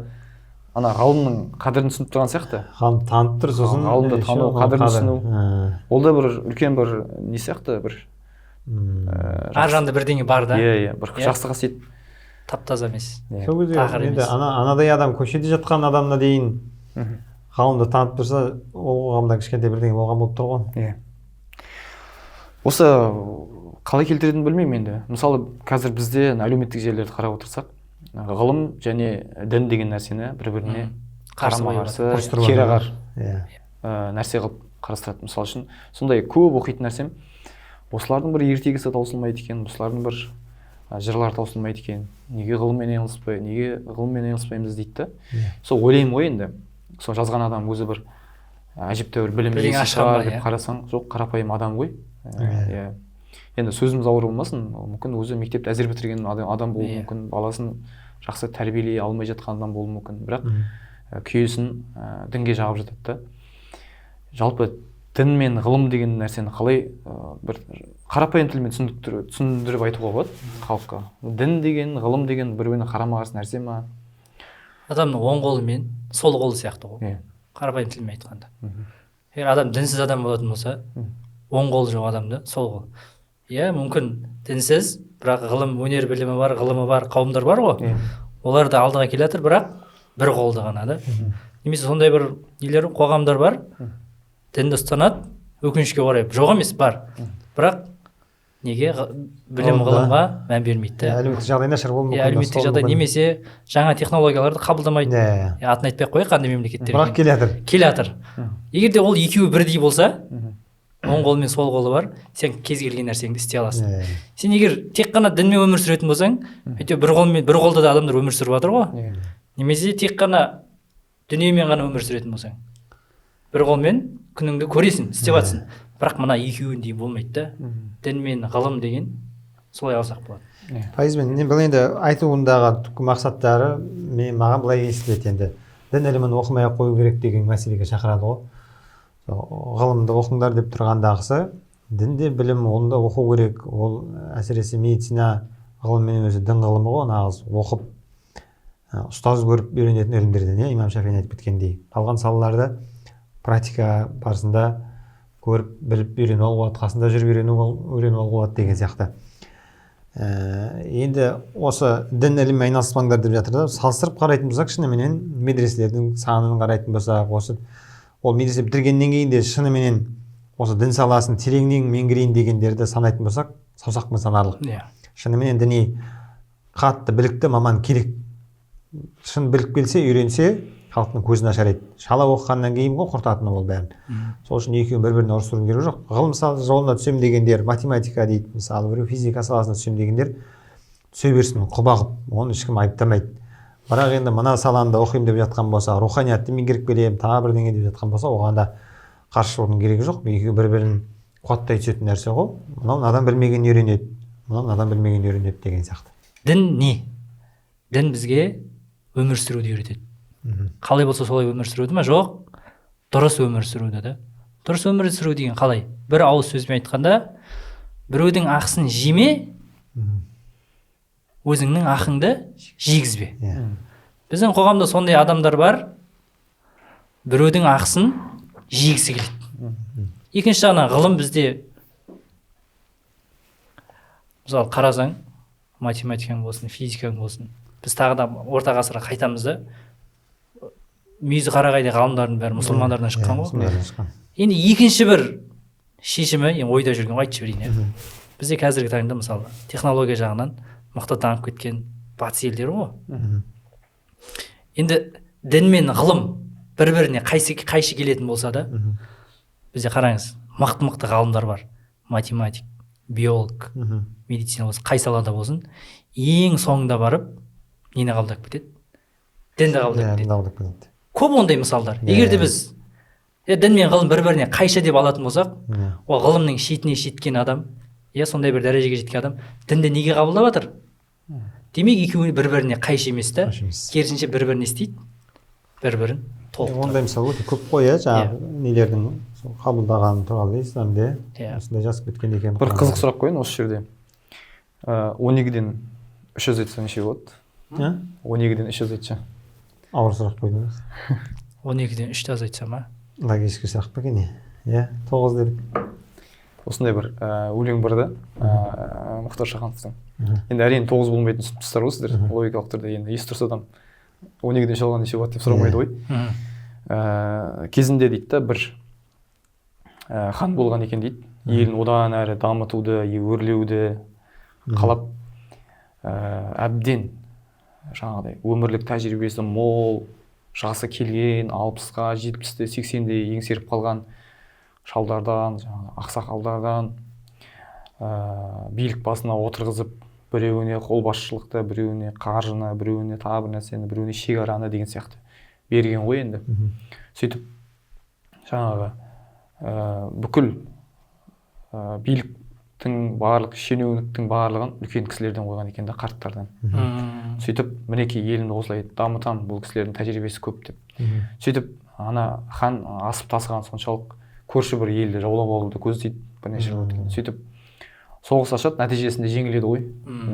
S1: ана ғалымның қадірін түсініп тұрған сияқты.
S2: Ғалым танып тұр, сосын
S1: ғалымды тану, қадірін түсіну. Ол да бір үлкен бір не сияқты, бір
S3: ар жағында бірдеңе бар да.
S1: Иә, бір жақсы қасиет.
S3: Таптаза емес.
S2: Сол кезде енді анадай адам көшеде жатқан адамына дейін ғалымды танып тұрса, ол қоғамда кішкентай бірдеңе болған болып тұр ғой.
S1: Иә. Осы қалай келтіретінін білмеймін енді. Мысалы, қазір бізде әлеуметтік желілерді қарап отырсақ, ғылым және дін деген нәрсені бір-біріне қарама-қарсы, кереғар нәрсе қылып қарастырады. Мысалы үшін, сондай көп оқитын нәрсем, осылардың бір ертегісі таусылмайды екен, осылардың бір жырлар таусылмайды екен. Неге ғылыммен айналыспаймыз дейді да. Сол ойлаймын ғой енді. Сол жазған адам өзі бір әжептәуір білім иесі шығар деп қарасаң, жоқ, қарапайым адам ғой. Енді сөзіміз ауыр болмасын, мүмкін өзі мектепті әзір бітірген адам болуы мүмкін, баласын жақсы тәрбиелей алмай жатқан адам болуы мүмкін, бірақ күйесін дінге жағып жатады да. Жалпы дін мен ғылым деген нәрсені қалай бір қарапайым тілмен түсіндіріп айтуға болады халыққа? Дін деген, ғылым деген бір-біріне қарама-қарсы нәрсе ма?
S3: Адамның оң қолы мен сол қолы сияқты ғой. Қарапайым тілмен айтқанда. Егер адам дінсіз адам болатын болса, оң қолы жоқ адамды сол қол. Иә, мүмкін дінсіз, бірақ ғылым, өнер білімі бар, ғылымы бар қауымдар бар ғой. Олар да алдыға келе жатыр, бірақ бір қолды ғана да. немесе сондай бір нелер қоғамдар бар, дінді ұстанады, өкінішке орай жоқ емес, бар, бірақ неге білім ғылымға мән бермейді.
S2: Әлеуметтік жағдай нашар болуы мүмкін.
S3: Әлеуметтік жағдай немесе жаңа технологияларды қабылдамайды. Атын айтпай ақ қояйық, қандай мемлекеттерге.
S2: Бірақ келе жатыр.
S3: Егер де ол екеуі бірдей болса, оң қолы мен сол қолы бар, сен кез келген нәрсеңді істей аласың. Сен егер тек қана дінмен өмір сүретін болсаң, әйтеуір бір қолда да адамдар өмір сүріп жатыр ғой. Немесе тек қана дүниемен ғана өмір сүретін болсаң, бір қолмен күніңді көресің, істеп жатсың. Бірақ мына екеуіндей болмайды да. Дін мен ғылым деген солай алсақ болады.
S2: Пайызбен бұл енді айтуындағы түпкі мақсаттары маған былай естіледі енді. Дін ілімін оқымай ақ қою керек деген мәселеге шақырады ғой. Ғылымды оқыңдар деп тұрғандағысы, дінде білім, оны да оқу керек. Ол әсіресе медицина ғылыммен өзі дін ғылымы ғой, нағыз оқып ұстаз көріп үйренетін ілімдерден, Имам Шафиғи айтып кеткендей. Қалған салаларда практика барысында көріп біліп үйреніп алуға болады, қасында жүріп үйреніп алуға болады деген сияқты. Енді осы дін іліммен айналыспаңдар деп жатыр да, салыстырып қарайтын болсақ, шынымен медреселердің санын қарайтын болсақ, осы ол медресе бітіргеннен кейін де шынымен осы дін саласын тереңнен меңгерейін дегендерді санайтын болсақ, саусақпен санарлық. Шынымен діни қатты білікті маман керек. Шын біліп келсе, үйренсе, халықтың көзін ашар еді. Шала оқығаннан кейін ғой құртатыны ол бәрін. Сол үшін екеуін бір-біріне ұрыстырудың керегі жоқ. Ғылым жолына түсем дегендер, математика дейді, мысалы, біреу физика саласына түсем дегендер түсе берсін, құба қып, оны ешкім айыптамайды. Бірақ енді мына саланы да оқимын деп жатқан болса, руханиятты меңгеріп келемін, тағы бірдеңе деп жатқан болса, оған да қарсы шығудың керегі жоқ. Екеуі бір-бірін қуаттай түсетін нәрсе ғой. Мынау адам білмеген үйренеді, мынау адам білмеген үйренеді деген сияқты.
S3: Дін не? Дін бізге өмір сүруді үйретеді. Қалай болса солай өмір сүруді ма? Жоқ, дұрыс өмір сүруді да. Дұрыс өмір сүру деген қалай? Бір ауыз сөзбен айтқанда, біреудің ақысын жеме, өзіңнің ақыңды жегізбе. Біздің қоғамда сондай адамдар бар, біреудің ақысын жегісі келеді. Екінші жағынан ғылым бізде, мысалы қарасаң, математикаң болсын, физикаң болсын, біз тағы да орта ғасырға қайтамыз да, мүйізі қарағайдай ғалымдардың бәрі мұсылмандардан шыққан ғой. Енді екінші бір шешімі, ойда жүрген ғой, айтшы берейін. Бізде қазіргі таңда мысалы технология жағынан мықты дамып кеткен батыс елдері ғой. Енді дін мен ғылым бір-біріне қайшы келетін болса да, бізде қараңыз, мықты ғалымдар бар. Математик, биолог, медицина болсын, қай салада болсын, ең соңында барып нені қабылдап кетеді? Дінді қабылдап кетеді. Көп ондай мысалдар. Егер де біз дін мен ғылым бір-біріне қайшы деп алатын болсақ, ол ғылымның шетіне жеткен адам, сондай бір дәрежеге жеткен адам дінді неге қабылдап жатыр? Демек екеуі бір-біріне қайшы емес та, керісінше бір-бірін естейді, бір-бірін толықтырады.
S2: Ондай мысалы өте көп қой, жаңағы нелердің қабылдағаны туралы исламда осындай жазып кеткен екен.
S1: Бір қызық сұрақ қояйын осы жерде. 12-ден 300 айтса неше болады? 12-ден 300 айтса.
S2: Ауыр сұрақ қойдыңыз.
S3: 12-ден 3 азайтса ма?
S2: Логический сұрақ па екен? 9 дедік.
S1: Осындай бір өлең бар да, Мұхтар Шахановтың. Енді әрине 9 болмайтын тұстар ғой сіздер, логикалық түрде. Енді есі тұрса адам 12-ден шалған неше болады деп сұрамайды ғой. Кезінде дейді да, бір хан болған екен дейді. Елін одан әрі дамытуды, өрлеуді қалап, әбден жаңағыдай өмірлік тәжірибесі мол, жасы келген, 60-ға, 70-те, 80-де еңсеріп қалған шалдардан, ақсақалдардан билік басына отырғызып, біреуіне қолбасшылықты, біреуіне қаржыны, біреуіне тағы бір нәрсені, біреуіне шекараны деген сияқты берген ғой енді. Сөйтіп жаңағы бүкіл биліктің барлық, шенеуніктің барлығын үлкен кісілерден қойған екен да, қарттардан. Сөйтіп мінекей елімді осылай дамытам, бұл кісілердің тәжірибесі көп деп. Сөйтіп ана хан асып тасыған соншалық көрші бір елді жаулап алуды көздейді бірнеше жыл өткен. Сөйтіп соғыс ашады, нәтижесінде жеңіледі ғой.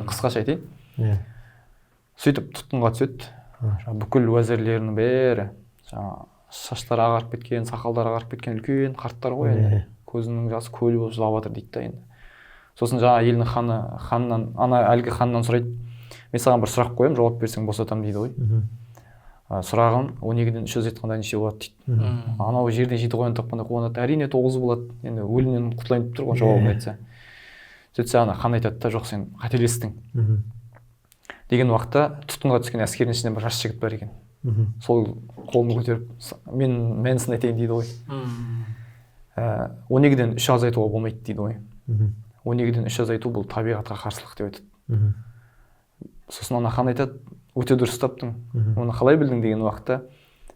S1: Қысқаша айтайын. Сөйтіп тұтқынға түседі. Бүкіл уәзірлерінің бәрі шаштары ағарып кеткен, сақалдары ағарып кеткен үлкен қарттар ғой енді. Көзінің жасы көл болып жылап жатыр дейді да енді. Сосын жаңа елдің ханнан, ана әлгі ханнан сұрайды. Мен саған бір сұрақ қоямын, жауап берсең босатамын дейді ғой. сұрағым 12-ден 3 айтқанда неше болады дейді. Анау жерде 7 қоян тапқанда қуанады. Әрине 9 болады. Енді өлімнен құтылайын деп тұр ғой жауабын айтса. Сөйтсе ана хан айтады да, жоқ сен қателестің. Деген уақытта тұтқынға түскен әскердің ішінде бір жас жігіт бар екен. Сол қолын көтеріп, мен мәнісін айтайын дейді ғой. 12-ден 3 азайтуға болмайды дейді ғой. 12-ден 3 азайту бұл табиғатқа қарсылық деп айтады. Сосын ана хан айтады, өте дұрыс таптың. Оны қалай білдің деген уақытта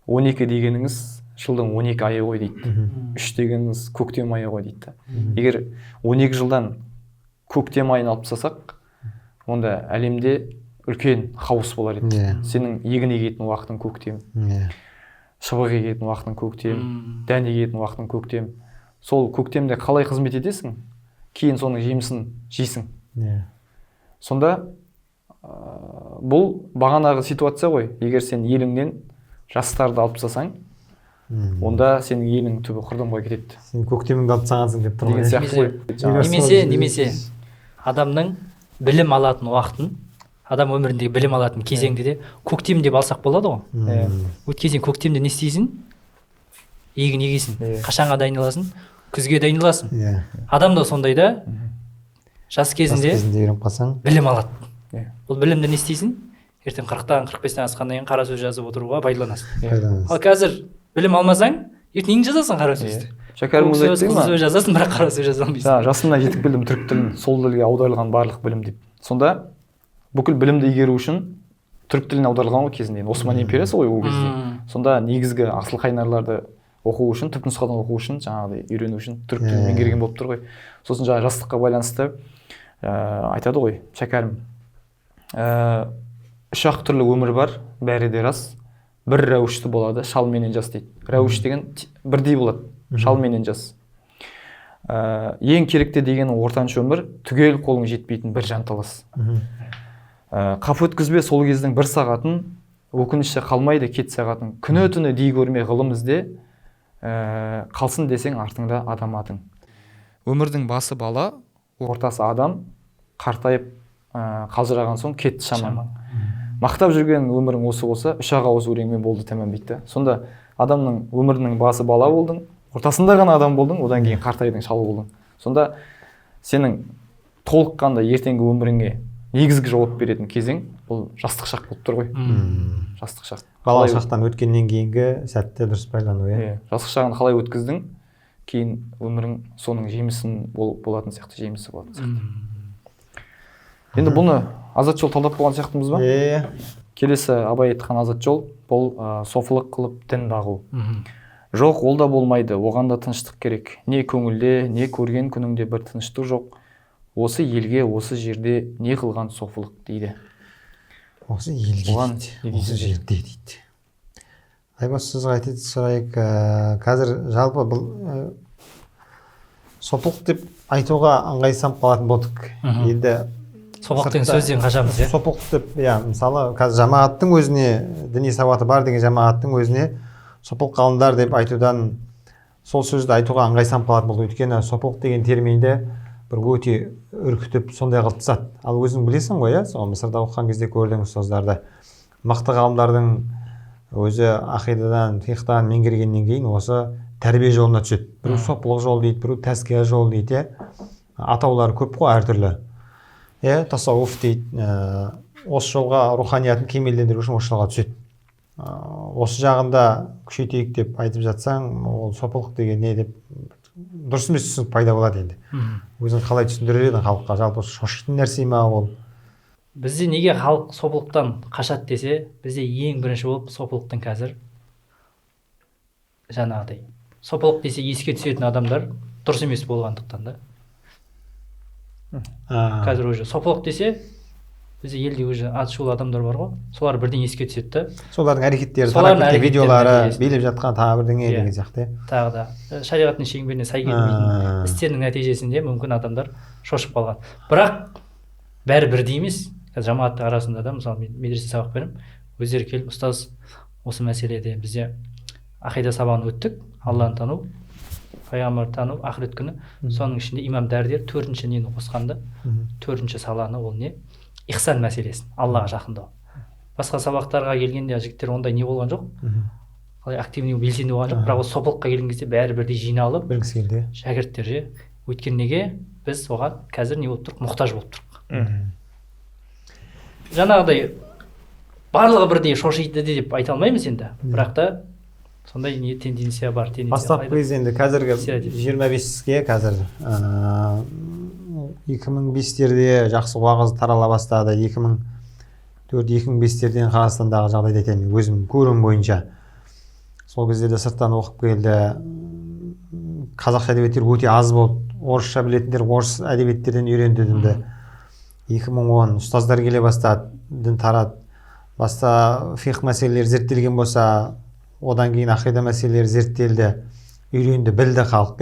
S1: 12 дегеніңіз жылдың 12 айы ғой дейді. 3 дегеніңіз көктем айы ғой дейді. Егер 12 жылдан көктем айын алып тастасақ, онда әлемде үлкен хаос болар еді. Сенің егін егетін уақытың көктем, шыбық егетін уақытың көктем, дән егетін уақытың көктем. Сол көктемде қалай қызмет етесің, кейін соның жемісін жейсің. Сонда бұл бағанағы ситуация ғой. Егер сен еліңнен жастарды алып тастасаң, онда сенің елің түбі құрдымға кетеді.
S2: Сен көктеміңді алып тастағансың деп тұр
S3: ғой. Немесе адамның білім алатын уақытын, адам өміріндегі білім алатын кезеңде де көктем деп алсақ болады ғой. Өткен сен көктемде не істейсің? Егін егесің. Қашанға дайындаласың? Күзге дайындаласың. Адам да сондай да жас кезінде
S2: үйреніп қалсаң
S3: білім алады. Ол білімді не істейсің? Ертең 40-тан 45-тен асқаннан кейін қара сөз жазып отыруға пайдаланасың. Ал қазір білім алмасаң, ертең нең жазасың қара сөзді?
S1: Шәкәрім өзі айтты ма?
S3: Сөз жазасың, бірақ қара сөз жаза алмайсың.
S1: Жасымда жетіп білдім түрік тілін, сол тілге аударылған барлық білім деп. Сонда бүкіл білімді игеру үшін түрік тіліне аударылған ғой кезінде. Осман империясы ғой ол кезде. Сонда негізгі асыл қайнарларды оқу үшін, түпнұсқадан оқу үшін, жаңағыдай үйрену үшін түрік тілін меңгерген болып тұр ғой. Сосын жаңа жастыққа байланысты айтады ғой шәкәрім. 3 түрлі өмір бар, бәрі де рас. Бір рәуішті болады, шал менен жас дейді. Рәуіш деген бірдей болады, шал менен жас. Ең керекті деген ортаншы өмір, түгел қолың жетпейтін бір жанталас. Қап өткізбе сол кездің 1 сағатын, өкініші қалмайды кет сағатын. Күні түні дей көрме ғылым ізде, қалсын десең артыңда адам атың. Өмірдің басы бала, ортасы адам, қартайып қалжыраған соң кетті шаман. Мақтап жүрген өмірің осы болса, 3 ауыз өлеңмен болды тәмам дейді. Сонда адамның өмірінің басы бала болдың, ортасында ғана адам болдың, одан кейін қартайдың, шал болдың. Сонда сенің толыққанда ертеңгі өміріңе негізгі жауап беретін кезең бұл жастық шақ болып тұр ғой. Жастық шақ.
S2: Балалық шақтан өткеннен кейінгі сәтте дұрыс пайдалану, иә.
S1: Жастық шағын қалай өткіздің, кейін өмірің соның жемісін болатын сияқты, жемісі болатын сияқты. Енді бұны азат жол талдап болған сияқтымыз ба? Келесі Абай айтқан азат жол бұл софылық қылып дін бағу. Жоқ, ол да болмайды, оған да тыныштық керек. Не көңілде, не көрген күніңде бір тыныштық жоқ. Осы елге, осы жерде не қылған софылық дейді.
S2: Осы елге дейді, осы жерде дейді. Айбас сіз айтып сұрайық, қазір жалпы бұл софылық деп айтуға ыңғайсызданып қалатын болдық. Енді
S3: софылық деген сөзден қашамыз, иә?
S2: Софылық деп, мысалы, қазір жамағаттың өзіне, діни сауаты бар деген жамағаттың өзіне софылық ғалымдар деп айтудан, сол сөзді айтуға ыңғайсызданып қалатын болды. Өйткені софылық деген терминді бір өте үркітіп, сондай қылып тастады. Ал өзің білесің ғой, иә? Сол Мысырда оқыған кезде көрдің ұстаздарды. Мықты ғалымдардың өзі ақидадан, фиқтан меңгергеннен кейін осы тәрбие жолына түседі. Біреу софылық жол дейді, біреу тәзкия жол дейді, атаулары көп қой әртүрлі. Тасауф дейді, осы жолға руханиятын кемелдендіру үшін осы жолға түседі. Осы жағында күшейтейік деп айтып жатсаң, ол софылық деген не деп дұрыс емес түсінік пайда болады енді. Өзің қалай түсіндірер едің халыққа? Жалпы шошитын нәрсе ма ол?
S3: Бізде неге халық софылықтан қашады десе, бізде ең бірінші болып софылықтың қазір жаңағыдай. Софылық десе еске түсетін адамдар дұрыс емес болғандықтан да. Қазір уже софылық десе, бізде елде уже атышулы адамдар бар ғой, солар бірден еске түседі да.
S2: Солардың әрекеттері, тарап видеолары, билеп жатқан тағы бірдеңе деген сияқты.
S3: Тағы да шариғаттың шеңберіне сай келмейтін істердің нәтижесінде мүмкін адамдар шошып қалған. Бірақ бәрі бірдей емес. Жамағаттың арасында да, мысалы мен медресе сабақ беремін, өздері келіп, ұстаз, осы мәселеде бізде ақида сабағын өттік, Алланы тану, пайғамбарды тану, ақырет күні. Соның ішінде имам дәрігер 4-ші нені қосқанда, 4-ші саланы ол не? Ихсан мәселесін, Аллаға жақындау. басқа сабақтарға келгенде жігіттер ондай не болған жоқ, қалай активный белсенді болған жоқ, бірақ осы сопылыққа келген кезде бәрі бірдей жиналып
S2: білгісі келді.
S3: шәкірттер же. Өйткені неге біз оған қазір не болып тұрық, мұқтаж болып тұрық. Жаңағыдай барлығы бірдей шошиды деп айта алмаймыз енді, бірақ та сондай не тенденция бар.
S2: Бастапқы кезде енді қазіргі 25-ге қазір 2005-терде жақсы уағыз тарала бастады. 2004-2005-терден Қазақстандағы жағдайды айтайын, өзім көруім бойынша. Сол кезде де сырттан оқып келді. Қазақша әдебиеттер өте аз болды. Орысша білетіндер орыс әдебиеттерден үйренді дінді. 2010 ұстаздар келе бастады, дін тарады. Баста фиқх мәселелері зерттелген болса, одан кейін ақида мәселелері зерттелді, үйренді, білді халық.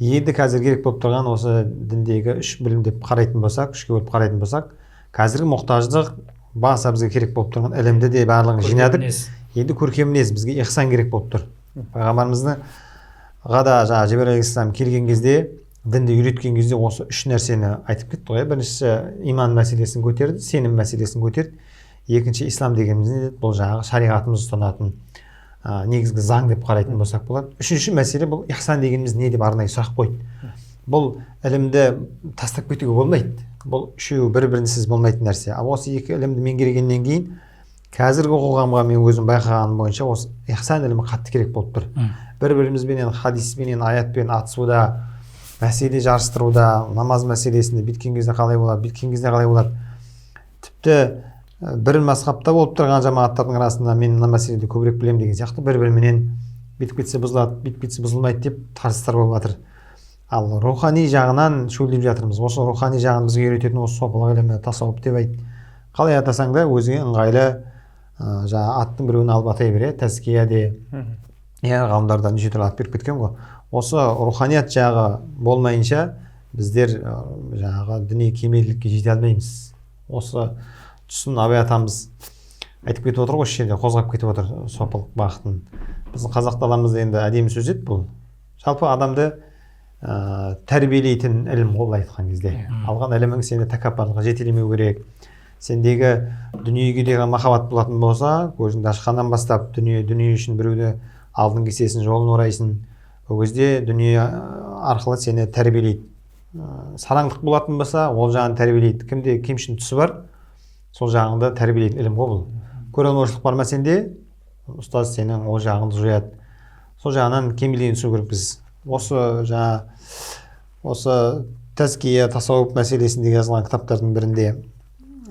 S2: Енді қазір керек болып тұрған осы діндегі 3 білім деп қарайтын болсақ, 3-ке бөліп қарайтын болсақ, қазіргі мұқтаждық баса бізге керек болып тұрған ілімді де барлығын жинадық. Енді көркем мінез бізге ихсан керек болып тұр. Пайғамбарымыздың ғада Жибрил алейхиссалам келген кезде, дінді үйреткен кезде осы 3 нәрсені айтып кетті ғой. Біріншісі иман мәселесін көтерді, сенім мәселесін көтерді. Екінші ислам дегеніміз не деді? Бұл жағы шариғатымыз ұстанатын негізгі заң деп қарайтын болсақ болады. Үшінші мәселе бұл ихсан дегеніміз не деп арнайы сұрақ қойды. Бұл ілімді тастап кетуге болмайды. Бұл үшеуі бір-бірінсіз болмайтын нәрсе. Ал осы екі ілімді меңгергеннен кейін қазіргі қоғамға мен өзім байқағаным бойынша осы ихсан ілімі қатты керек болып тұр. Бір-бірімізбенен хадиспенен, аятпен атысуда, мәселе жарыстыруда, намаз мәселесінде бүйткен кезде қалай болады, бүйткен кезде қалай болады. Тіпті бір мазхабта болып тұрған жамағаттардың арасында мен мына мәселеде көбірек білемін деген сияқты бір-біріменен бүйтіп кетсе бұзылады, бүйтіп кетсе бұзылмайды деп тартыстар болып жатыр. Ал рухани жағынан шөлдеп жатырмыз. Осы рухани жағын бізге үйрететін осы сопылық ілімі, тасауф деп айт. Қалай атасаң да өзіңе ыңғайлы аттың біреуін алып атай бере, тәзкия де, ғалымдардан неше түрлі ат беріп кеткен ғой. Осы руханият жағы болмайынша біздер діни кемелдікке жете алмаймыз. Осы тұсын Абай атамыз айтып кетіп отыр ғой, осы жерде қозғап кетіп отыр сопылық бағытын. Біздің қазақ даламызда енді әдемі сөз еді бұл. Жалпы адамды тәрбиелейтін ілім ол айтқан кезде. Алған ілімің сені тәкаппарлыққа жетелемеу керек. Сендегі дүниеге деген махаббат болатын болса, көзіңді ашқаннан бастап дүние үшін біреуді алдың кесесін, жолын орайсың. Ол кезде дүние арқылы сені тәрбиелейді. Сараңдық болатын болса, ол жағын тәрбиелейді. Кімде кемшін тұсы бар, сол жағыңды тәрбиелейтін ілім ғой бұл. Көреалмаушылық бар ма сенде? Ұстаз сенің ол жағыңды жояды. Сол жағынан кемелден түсу керек біз. Осы тәзкия, тасауф мәселесінде жазылған кітаптардың бірінде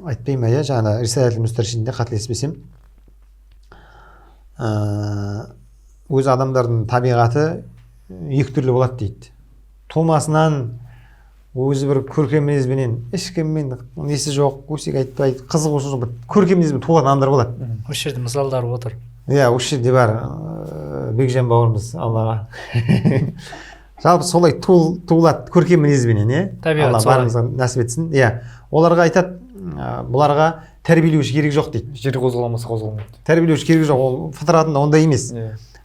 S2: айтпаймын иә, жаңа Рисалатул Мустаршидінде қателеспесем, өз адамдардың табиғаты екі түрлі болады дейді. Тумасынан өзі бір көркем мінезбенен, ешкіммен несі жоқ, өсек айтпайды, қызығушылық жоқ, көркем мінезбен туған адамдар болады.
S3: Осы жерде мысалдар отыр.
S2: Иә, осы жерде бар Бекжан бауырымыз, Аллаға. Жалпы солай туылады көркем мінезбенен, иә? Алла барымызға нәсіп етсін. Иә, оларға айтады, бұларға тәрбиелеуші керек жоқ дейді.
S1: Жері қозғаламаса қозғалмайды.
S2: Тәрбиелеуші керек жоқ, ол фытыратында ондай емес.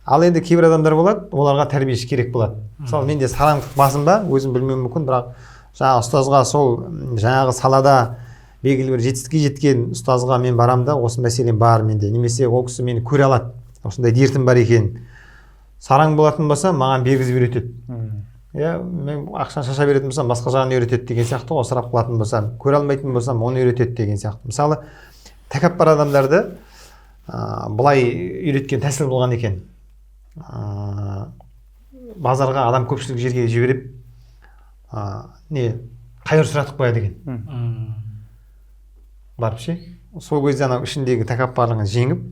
S2: Ал енді кейбір адамдар болады, оларға тәрбиеші керек болады. Мысалы, менде сараңдық басым ба, өзім білмеуім мүмкін, бірақ жаңағы ұстазға сол жаңағы салада белгілі бір жетістікке жеткен ұстазға мен барам да, осы мәселем бар менде. Немесе ол кісі мені көре алады, осындай дертім бар екен. Сараң болатын болса, маған бергізіп үйретеді. Иә, мен ақшаны шаша беретін болсам, басқа жағын үйретеді деген сияқты, осырап қылатын болсам, көре алмайтын болсам, оны үйретеді деген сияқты. Мысалы, тәкаппар адамдарды былай үйреткен тәсіл болған екен. Базарға адам көпшілік жерге жіберіп, қайыр сұратып қояды екен. Барып ше, сол кезде ана ішіндегі тәкаппарлығын жеңіп,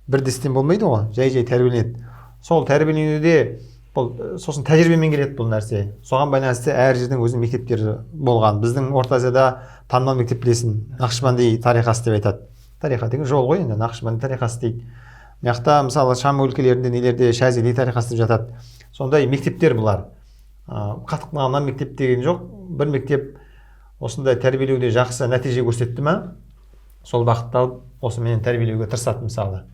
S2: бір дестен болмайды ғой, жай-жай тәрбиеленеді. Сол тәрбиеленуде бұл сосын тәжірибемен келеді бұл нәрсе. Соған байланысты әр жердің өзінің мектептері болған. Біздің Орта Азияда танымал мектеп білесің, Нақшбанди тариқасы деп айтады. Тариқа деген жол ғой енді, Нақшбанди тариқасы дейді. Мақта мысалы Шам өлкелерінде нелерде Шазили тариқасы деп жатады. Сондай мектептер бұлар. Қатып қалған мектеп деген жоқ. Бір мектеп осындай тәрбиелеуде жақсы нәтиже көрсетті ма, сол бағытта алып осымен тәрбиелеуге тырысады мысалы.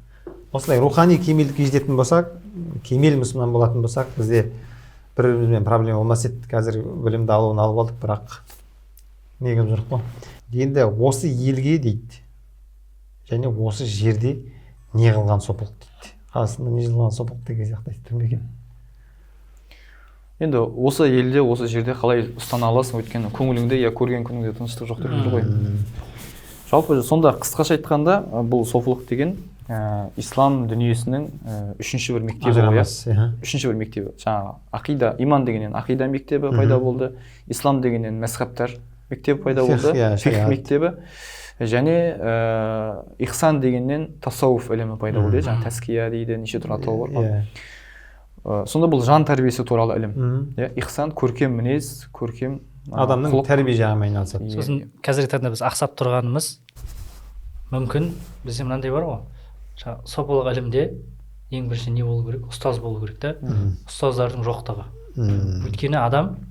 S2: Осылай рухани кемелдікке жететін болсақ, кемел мұсылман болатын болсақ, бізде бір-бірімізбен проблема болмас еді. Қазір білімді алуын алып алдық, бірақ негізі жоқ қой. Енді осы елге дейді, және осы жерде не қылған сопылық дейді. Қасында не қылған сопылық деген сияқты айтып тұрмын екен.
S1: Енді осы елде, осы жерде қалай ұстана аласың, өйткені көңіліңде я көрген күніңде тыныштық жоқ деп тұр ғой. Жалпы сонда қысқаша айтқанда, бұл софылық деген ислам дүниесінің үшінші бір мектебі ғой. Үшінші бір мектебі. Жаңағы ақида, иман дегеннен ақида мектебі пайда болды. Ислам дегеннен мәзһабтар мектебі пайда болды. Фиқх мектебі. Және ихсан дегеннен тасауф ілімі пайда болды. Жаңағы тәския дейді, неше түрлі атауы бар. Сонда бұл жан тәрбиесі туралы ілім. Ихсан көркем мінез, көркем
S2: адамның тәрбие жағымен айналысады.
S3: Сосын қазіргі таңда біз ақсап тұрғанымыз мүмкін бізде мынандай бар ғой. Сопылық ілімде ең бірінші не болу керек? Ұстаз болу керек та. Ұстаздардың жоқтығы. Өйткені адам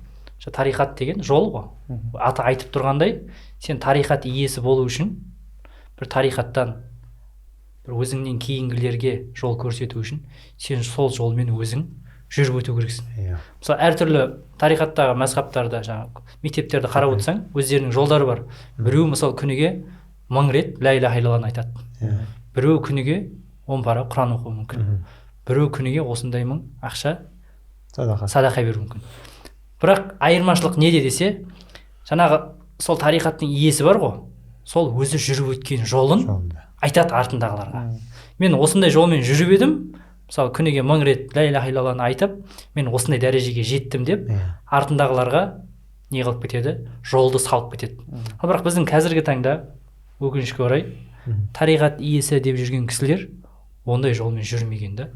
S3: тарихат деген жол ғой. Аты айтып тұрғандай, сен тарихат иесі болу үшін бір тарихаттан бір өзіңнен кейінгілерге жол көрсету үшін сен сол жолмен өзің жүріп өту керексің. Мысалы, әртүрлі тарихаттағы мәзһабтарда, жаңағы мектептерді қарап отырсаң, өздерінің жолдары бар. Біреу мысалы күніге 1000 рет ля иляха иллалланы айтады. Біреу күніге 10 пара Құран оқуы мүмкін. Біреу күніге осындай мың ақша садақа беруі мүмкін. Бірақ айырмашылық неде десе, жаңағы сол тарихаттың иесі бар ғой, сол өзі жүріп өткен жолын айтады артындағыларға. Мен осындай жолмен жүріп едім, мысалы күніге 1000 рет ля иляха иллалланы айтып, мен осындай дәрежеге жеттім деп, артындағыларға не қылып кетеді? Жолды салып кетеді. Бірақ біздің қазіргі таңда өкінішке орай тарихат иесі деп жүрген кісілер ондай жолмен жүрмеген да.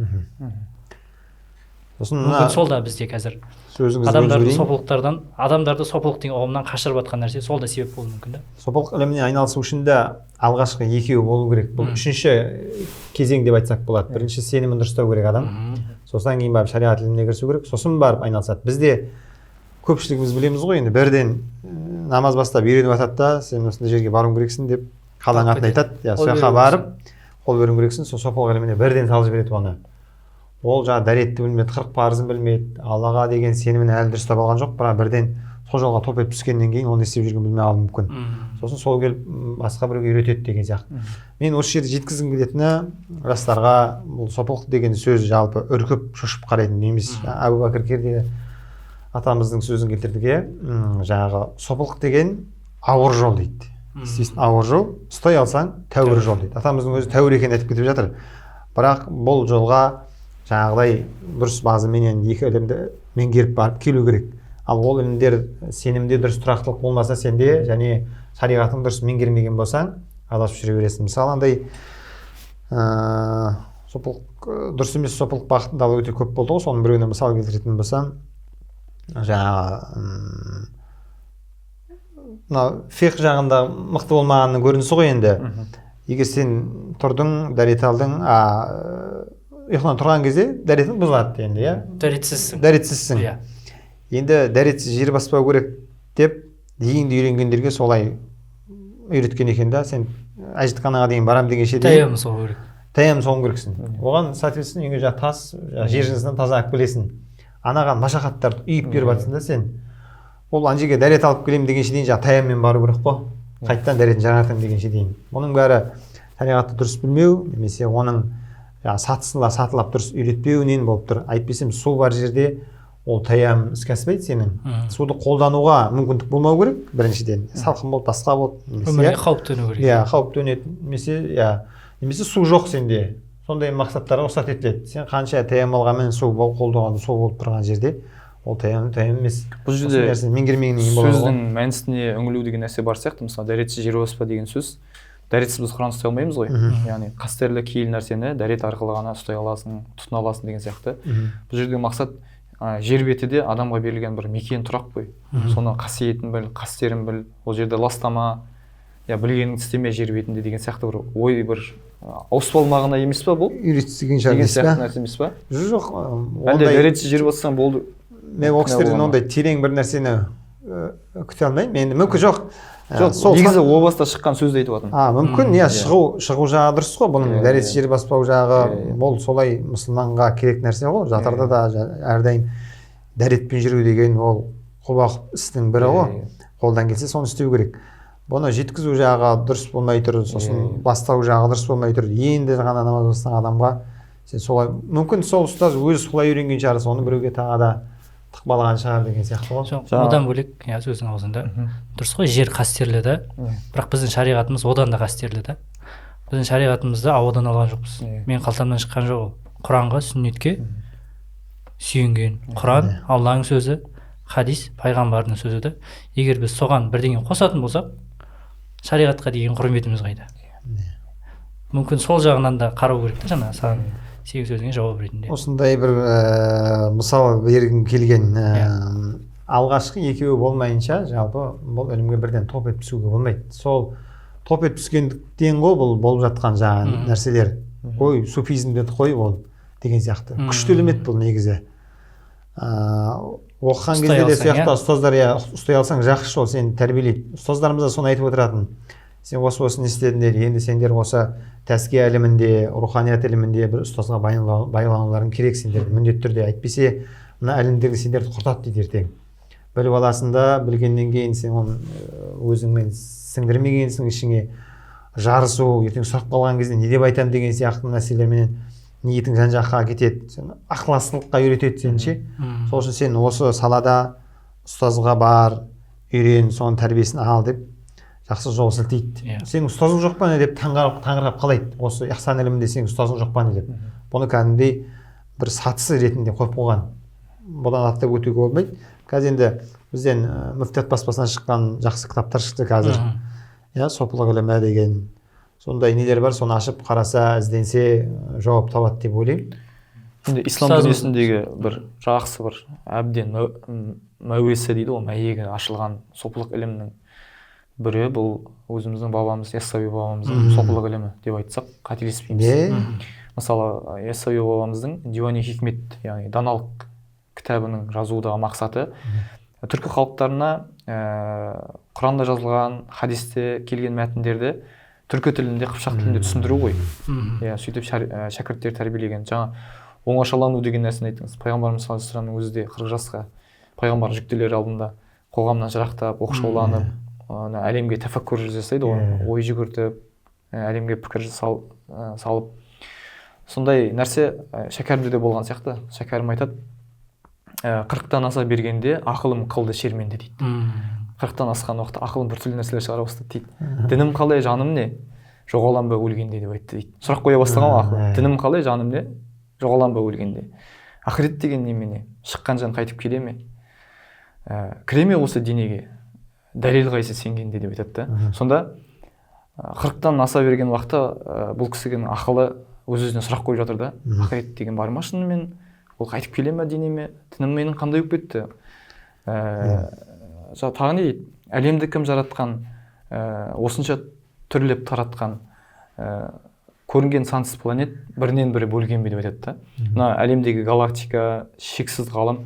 S3: Мүмкін сол да бізде қазір адамдарды сопылық деген ұғымнан қашырып жатқан нәрсе сол да себеп болуы мүмкін да.
S2: Сопылық іліміне айналысу үшін де алғашқы екеуі болу керек. Бұл үшінші кезең деп айтсақ болады. Бірінші сенімін дұрыстау керек адам. Сосын кейін барып шариғат іліміне кірісу керек. Сосын барып айналысады. Бізде көпшілігіміз білеміз ғой, енді бірден намаз бастап үйреніп жатады да, сен осындай жерге баруың керексің деп қалаң атын айтады. Сол жаққа барып қол беруің керексің. Сол сопылық іліміне бірден салып жібереді оны. Ол жаңа дәретті білмейді, 40 парызын білмейді, Аллаға деген сенімін әлі дұрыстап алған жоқ, бірақ бірден сол жолға топ етіп түскеннен кейін оны не істеп жүргенін білмей қалуы мүмкін. Сосын сол келіп басқа біреуге үйретеді деген сияқты. Мен осы жерде жеткізгім келетіні жастарға бұл сопылық деген сөз жалпы үркіп шошып қарайтын емес. Әбу Бәкір Керде атамыздың сөзін келтірдіге, жаңағы сопылық деген ауыр жол дейді. Істейсің ауыр жол, ұстай алсаң тәуір жол дейді. Атамыздың өзі тәуір екенін айтып кетіп жатыр. Бірақ бұл жолға жаңағыдай дұрыс базыменен екі ілімді меңгеріп барып келу керек. Ал ол ілімдер сенімде дұрыс тұрақтылық болмаса, сенде және шариғатың дұрыс меңгермеген болсаң, адасып жүре бересің. Мысалы, андай дұрыс емес сопылық бағытында өте көп болды ғой. Соның біреуіне мысал келтіретін болсам, жаңағы фиқх жағында мықты болмағанның көрінісі ғой енді. Егер сен тұрдың, дәрет алдың, ұйқыдан тұрған кезде дәретің бұзылады енді, иә? Дәретсізсің. Енді дәретсіз жер баспау керек деп дейінді үйренгендерге солай үйреткен екен да, сен әжетханаға дейін барам дегенше дейін таям соғым керексің. Оған соответственно үйге тас, жер жынысынан таза алып келесің. Анаған машақаттарды үйіп беріп жатсың да сен. Ол ана жерге дәрет алып келемін дегенше дейін таяммен бару керек қой. Қайтадан дәретін жаңартамын дегенше дейін. Оның бәрі шариғатты дұрыс білмеу, немесе оның сатылап дұрыс үйретпеуінен болып тұр. Айтпесем, су бар жерде ол таям іске аспайды сенің. Суды қолдануға мүмкіндік болмау керек, біріншіден. Салқын болды, басқа болды.
S3: Өмірге қауіп төну керек.
S2: Иә, қауіп төнеді. Немесе су жоқ сенде. Сондай мақсаттарға рұқсат етіледі. Сен қанша таям алғанмен су қолданғанда су болып тұрған жерде ол таям емес.
S1: Бұл жерде сөздің мәнісіне үңілу деген нәрсе бар сияқты. Мысалы, дәретсіз жер баспа деген сөз. Дәретсіз біз Құран ұстай алмаймыз ғой. Яғни қастерлі киелі нәрсені дәрет арқылы ғана ұстай аласың, тұтына аласың деген сияқты. Бұл жердегі мақсат жер бетіде адамға берілген бір мекен тұрақ қой. Соны қасиетін біл, қастерін біл, ол жерде ластама, білгеніңді істеме жер бетінде деген сияқты бір ой бір ауыспалы мағына емес па бұл?
S2: Үйретістеген
S1: нәрсе емес па?
S2: Жоқ.
S1: Әлде дәретсіз жер бассаң болды.
S2: Мен ол кісілерден ондай терең бір нәрсені күте алмаймын. Енді мүмкін жоқ.
S1: Негізі о баста шыққан сөзді айтып жатырмын.
S2: Мүмкін, шығу жағы дұрыс қой. Бұның дәрет жер баспау жағы, бұл солай мұсылманға керек нәрсе ғой. Жатарда да әрдайым дәретпен жүру деген ол құба істің бірі ғой. Қолдан келсе соны істеу керек. бұны жеткізу жағы дұрыс болмай тұр, сосын бастау жағы дұрыс болмай тұр, енді ғана намаз бастаған адамға сен солай, мүмкін сол ұстаз өзі солай үйренген шығар, соны біреуге тағы да тықпалаған шығар деген сияқты ғой.
S3: Жоқ, одан бөлек сөздің аузында дұрыс қой, жер қастерлі да, бірақ біздің шариғатымыз одан да қастерлі да. Біздің шариғатымызды ауадан алған жоқпыз. Мен қалтамнан шыққан жоқ ол. Құранға, сүннетке сүйенген. Құран Алланың сөзі, хадис пайғамбардың сөзі да. Егер біз соған бірдеңе қосатын болсақ, шариғатқа деген құрметіміз қайда? Мүмкін сол жағынан да қарау керек та, жаңа саған сегіз сөзіңе жауап ретінде.
S2: Осындай бір мысалы бергім келген, алғашқы екеуі болмайынша, жалпы бұл ілімге бірден топ етіп түсуге болмайды. Сол топ етіп түскендіктен ғой бұл болып жатқан жаңа нәрселер. Ой, суфизмді қой ол деген сияқты. Күшті ілімет бұл негізі. Оқыған кезде де сияқты ұстаздар ұстай алсаң жақсы, ол сені тәрбиелейді. Ұстаздарымыз да соны айтып отыратын. Сен осыны істедіңдер, енді сендер осы тәзкия ілімінде, руханият ілімінде бір ұстазға байлануларың керек, сендер міндетті түрде, әйтпесе мына ілімдерді сендерді құртады дейді ертең. Біліп аласың да, білгеннен кейін сен оны өзіңмен сіңдірмегенсің ішіңе, жарысу, ертең сұрақ қалған кезде не деп айтамын деген сияқты мәселелермен ниетің жан-жаққа кетеді. Сен ақыластылыққа үйретеді сені ше. Сол үшін сен осы салада ұстазға бар, үйрен, соның тәрбиесін ал деп жақсы жол сілтейді. Сенің ұстазың жоқ па не деп таңырқап қалайды. Осы ихсан ілімінде сенің ұстазың жоқ па не деп. Бұны кәдімгідей бір сатысы ретінде қойып қойған. Бұдан аттап өтуге болмайды. Қазір енді бізден мүфтият баспасынан шыққан жақсы кітаптар шықты қазір. Сопылық ілімі деген сондай нелер бар, соны ашып қараса, ізденсе жауап табады деп ойлаймын.
S1: Енді ислам дүниесіндегі бір жақсы бір әбден мәуесі дейді ғой, мәйегі ашылған сопылық ілімнің бірі бұл өзіміздің бабамыз, Яссауи бабамыздың сопылық ілімі деп айтсақ қателеспейміз. Мысалы, Яссауи бабамыздың Дивани хикмет, яғни даналық кітабының жазудағы мақсаты түркі халықтарына Құранда жазылған, хадисте келген мәтіндерді түркі тілінде, қыпшақ тілінде түсіндіру ғой. Сөйтіп шәкірттер тәрбиелеген. Жаңа оңашалану деген нәрсені айттыңыз. Пайғамбарымыз саллаллаху алейхи вассаламның өзі де 40 жасқа пайғамбар жүктелер алдында қоғамнан жырақтап, оқшауланып, әлемге тәфәккүр жасайды ғой, ой жүгіртіп, әлемге пікір салып. Сондай нәрсе шәкәрімде де болған сияқты. Шәкәрім айтады, 40-тан аса бергенде ақылым қылды шерменде дейді. 40-тан асқан уақытта ақылым біртүрлі нәрселер шығара бастады дейді. Дінім қалай, жаным не? Жоғалам ба өлгенде деп айтты дейді. Сұрақ қоя бастаған ғой ақыл. Дінім қалай, жаным не? Жоғалам ба өлгенде? Ақырет деген немене? Шыққан жан қайтып келе ме? Кіре ме осы денеге? Дәлел қайсы сенгенде деп айтады да. Сонда 40-тан аса берген уақытта бұл кісінің ақылы өз-өзіне сұрақ қойып жатыр да. Ақырет деген бар ма шынымен? Ол қайтып келе ме денеме? Дінім менің қандай болып кетті? Тағы не дейді? Әлемді кім жаратқан, осынша түрлеп таратқан, көрінген сансыз планет бірінен бірі бөлген бе деп айтады да. Мына әлемдегі галактика, шексіз ғалам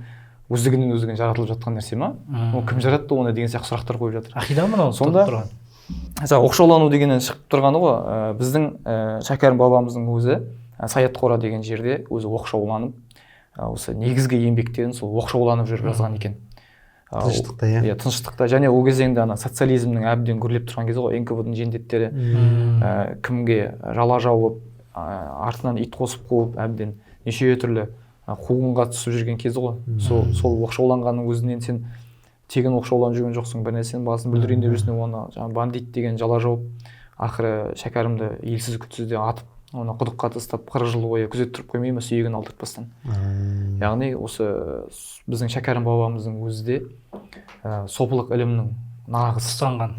S1: өздігінен жаратылып жатқан нәрсе ма? Ол кім жаратты оны деген сияқты сұрақтар қойып жатыр.
S3: Ақида ма ол?
S1: Сонда оқшаулану дегеннен шығып тұрғаны ғой, біздің шәкәрім бабамыздың өзі Саят Қора деген жерде өзі оқшауланып, осы негізгі еңбектерін сол оқшауланып жүріп жазған екен.
S2: Тыныштықта,
S1: тыныштықта. Және ол кезеңде социализмнің әбден гүрлеп тұрған кезі ғой, НКВД-ның жендеттері кімге жала жауып, артынан ит қосып қуып, әбден неше түрлі қуғынға түсіп жүрген кезі ғой. Сол оқшауланғанның өзінен сен тегін оқшауланып жүрген жоқсың, бір нәрсенің басын бүлдірейін деп жүрсің, оны бандит деген жала жауып, ақыры шәкәрімді елсіз күтсіз де атып, оны құдыққа тастап 40 жыл бойы күзет тұрып қоймай ма, сүйегін алдыртпастан. Яғни осы біздің шәкәрім бабамыздың өзі де сопылық ілімнің нағыз
S3: ұстанған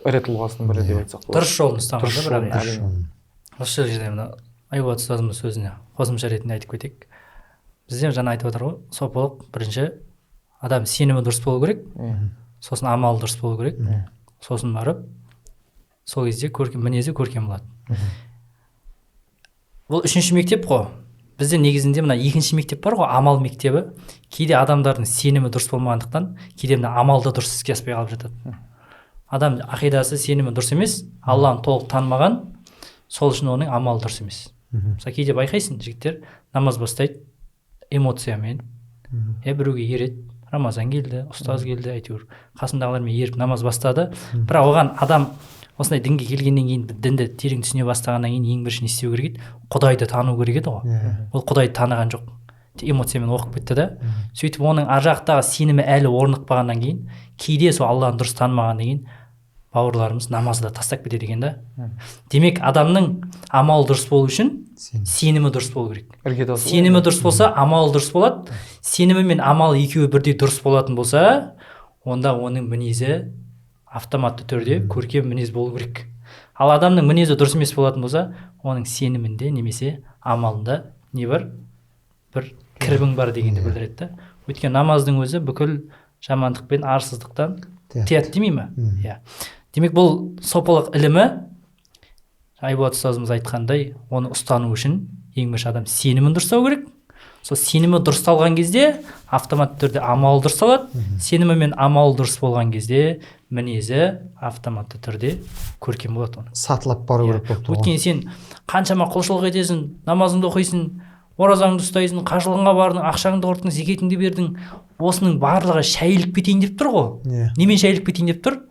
S1: ірі тұлғасының бірі деп айтсақ болады.
S3: Дұрыс жолын ұстанған да, бірақ осы жерде мына Айбат ұстазымыз сөзіне қосымша ретінде айтып кетейік. Бізде жаңа айтып отыр ғой, сопылық бірінші адам сенімі дұрыс болу керек, сосын амалы дұрыс болу керек, сосын барып сол кезде мінезі көркем болады. Бұл үшінші мектеп қой. Бізде негізінде мына екінші мектеп бар ғой, амал мектебі. Кейде адамдардың сенімі дұрыс болмағандықтан, кейде мына амалды дұрыс іске аспай қалып жатады. Адам ақидасы, сенімі дұрыс емес, Алланы толық танымаған, сол үшін оның амалы дұрыс емес. Мысалы кейде байқайсың, жігіттер намаз бастайды эмоциямен, біреуге ереді, рамазан келді, ұстаз келді, әйтеуір қасымдағылармен еріп намаз бастады. Бірақ оған адам осындай дінге келгеннен кейін, дінді терең түсіне бастағаннан кейін ең бірінші не істеу керек еді? Құдайды тану керек еді ғой. Ол Құдайды таныған жоқ, эмоциямен оқып кетті да. Сөйтіп оның ар жақтағы сенімі әлі орнықпағаннан кейін, кейде сол Алланы дұрыс танымағаннан кейін бауырларымыз намазды тастап кетеді екен да. Демек адамның амалы дұрыс болу үшін сенімі дұрыс болу керек. Сенімі дұрыс болса, амалы дұрыс болады. Сенімі мен амалы екеуі бірдей дұрыс болатын болса, онда оның мінезі автоматты түрде көркем мінез болу керек. Ал адамның мінезі дұрыс емес болатын болса, оның сенімінде немесе амалында не бар? Бір кірбің бар дегенді білдіреді да. Өйткені намаздың өзі бүкіл жамандық пен арсыздықтан тыяды демей ме? Иә. Демек бұл сопылық ілімі, Айболат ұстазымыз айтқандай, оны ұстану үшін ең бірінші адам сенімін дұрыстау керек. Сол сенімі дұрысталған кезде автоматты түрде амалы дұрысталады. Сенімі мен амалы дұрыс болған кезде мінезі автоматты түрде көркем болады оның.
S2: Сатылап бару керек болып тұр.
S3: Өйткені сен қаншама құлшылық етесің, намазыңды оқисың, оразаңды ұстайсың, қажылығыңа бардың, ақшаңды құрттың, зекетіңді бердің. Осының барлығы шәйіліп кетейін деп тұр ғой. Немен шәйіліп кетейін деп тұр?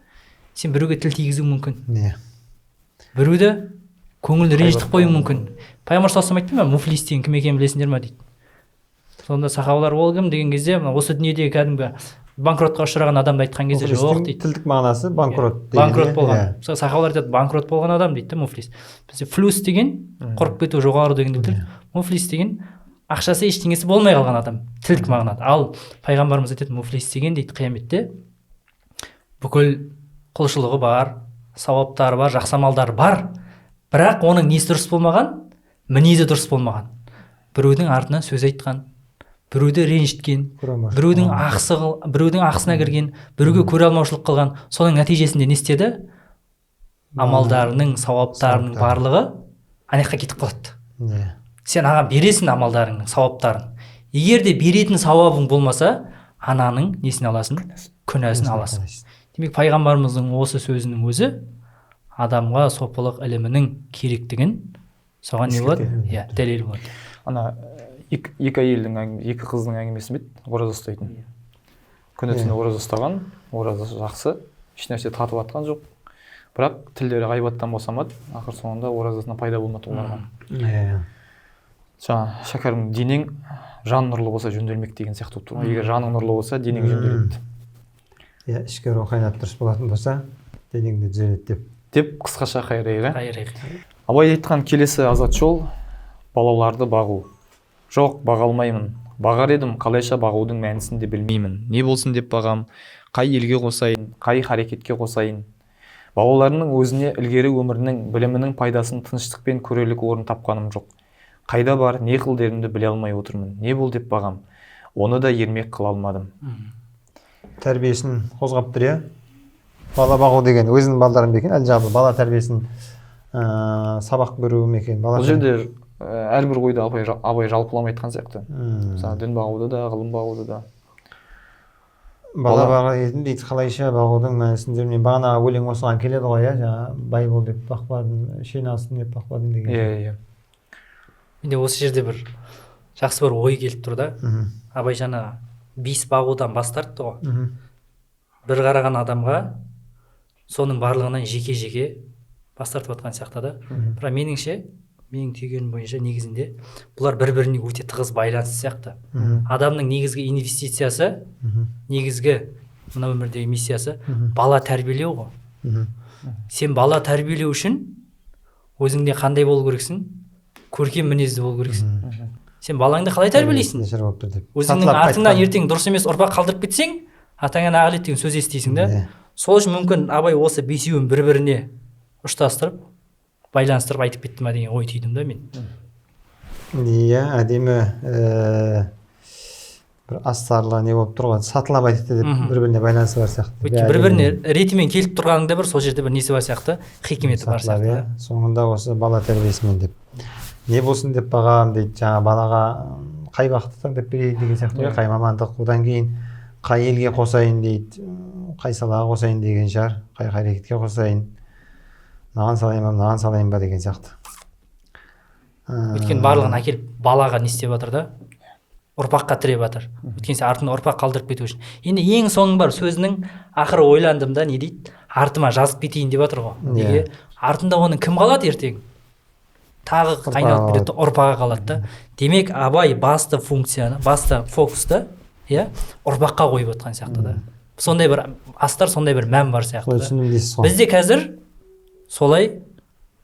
S3: Сен біреуге тіл тигізуің мүмкін. Біреуді көңілін ренжітіп қоюың мүмкін. Пайғамбар саллаллаху алейхи вассалам айтты ма, муфлис деген кім екенін білесіңдер ма дейді. Сонда сахабалар ол кім деген кезде, осы дүниеде кәдімгі банкротқа ұшыраған адамды айтқан кезде жоқ дейді.
S2: Тілдік мағынасы банкрот.
S3: Банкрот болған. Сахабалар айтады, банкрот болған адам дейді да, муфлис. Бізде флюс деген құрып кету, жоғары дегенді білдіреді. Муфлис деген ақшасы ештеңесі болмай қалған адам, тілдік мағынада. Ал пайғамбарымыз айтады, муфлис деген дейді қияметте бүкіл құлшылығы бар, сауаптары бар, жақсы амалдары бар, бірақ оның несі дұрыс болмаған, мінезі дұрыс болмаған. Біреудің артынан сөз айтқан, біреуді ренжіткен, біреудің ақысына кірген, біреуге көре алмаушылық қылған. Соның нәтижесінде не істеді? Амалдарының, сауаптарының барлығы анаққа кетіп қалады. Сен аға бересің амалдарыңның, сауаптарын. Егер де беретін сауабың болмаса, ананың несін аласың? Күнәсін аласың. Демек пайғамбарымыздың осы сөзінің өзі адамға сопылық ілімінің керектігін соған не болады? Иә, дәлел болады.
S1: Ана екі әйелдің, екі қыздың әңгімесі бет, ораза ұстайтын. Күні түні ораза ұстаған, ораза жақсы, еш нәрсе татып атқан жоқ. Бірақ тілдері ғайбаттан босамады, ақыр соңында оразасына пайда болмады оларға. Жаңа шәкәрім, денең жан нұрлы болса жөнделмек деген сияқты болып тұр. Егер жаның нұрлы болса, денең жөнделеді.
S2: Иә, ішкі руханият дұрыс болатын болса, денеңді түзеледі
S1: деп қысқаша қайырайық. Абай айтқан келесі азат жол балаларды бағу. Жоқ, баға алмаймын. Бағар едім, қалайша бағудың мәнісін де білмеймін. Не болсын деп бағам, қай елге қосайын, қай харекетке қосайын. Балаларының өзіне ілгері өмірінің, білімінің пайдасын тыныштықпен көрерлік орын тапқаным жоқ. Қайда бар, не қылдерімді біле алмай отырмын. Не бол деп бағам, оны да ермек қыла алмадым.
S2: Тәрбиесін қозғап тұр, иә? Бала бағу деген өзінің балаларын бекен, әлі жағы бала тәрбиесін сабақ беру мекен.
S1: Бұл жерде әрбір ойды абай жалпылама айтқан сияқты. Мысалы, дін бағуды да, ғылым бағуды да.
S2: Бала бағу дейді, қалайша бағудың мәнісін жүрмей. Бағана өлең осыған келеді ғой, жаңа бай бол деп бақпадым, шен астын деп бақпадым деген.
S1: Иә.
S3: Менде осы жерде бір жақсы бір ой келіп тұр да. Абай жаңа бес бағудан бас тартты ғой. Бір қараған адамға соның барлығынан жеке-жеке бас тартып атқан сияқты да. Бірақ меніңше, менің түйгенім бойынша негізінде бұлар бір-біріне өте тығыз байланысты сияқты. Адамның негізгі инвестициясы, негізгі мына өмірдегі миссиясы бала тәрбиелеу ғой. Сен бала тәрбиелеу үшін өзіңде қандай болу керексің? Көркем мінезді болу керексің. Сен балаңды қалай тәрбиелейсің? Өзіңнің артыңнан ертең дұрыс емес ұрпақ қалдырып кетсең, атаңнан ағылет деген сөз естисің да. Сол үшін мүмкін абай осы бесеуін бір-біріне ұштастырып, байланыстырып айтып кетті ма деген ой түйдім да мен.
S2: Иә, әдемі бір астарлы не болып тұрған, сатылап айтты деп бір-біріне байланысы бар сияқты.
S3: Өйткені бір-біріне ретімен келіп тұрғаныңда бір сол жерде бір несі бар сияқты, хикметі бар сияқты.
S2: Соңында осы бала тәрбиесімен деп. Не болсын деп бағам дейді, жаңа балаға қай бақты таңдап берейін деген сияқты, қай мамандық, одан кейін қай елге қосайын дейді, қай салаға қосайын деген шығар, қай харекетке қосайын, мынаған салайын ба деген сияқты.
S3: Өйткені барлығын әкеліп балаға не істеп жатыр да, ұрпаққа тіреп жатыр. Өйткені сен артыңда ұрпақ қалдырып кету үшін. Енді ең соңың бар сөзінің ақыры ойландым да, не дейді, артыма жазып кетейін деп жатыр ғой. Неге? Артында оның кім қалады ертең? Тағы айналып келеді, ұрпағы қалады да. Демек абай басты функцияны, басты фокусты ұрпаққа қойып отқан сияқты да. Сондай бір астар, сондай бір мән бар сияқты да. Бізде қазір солай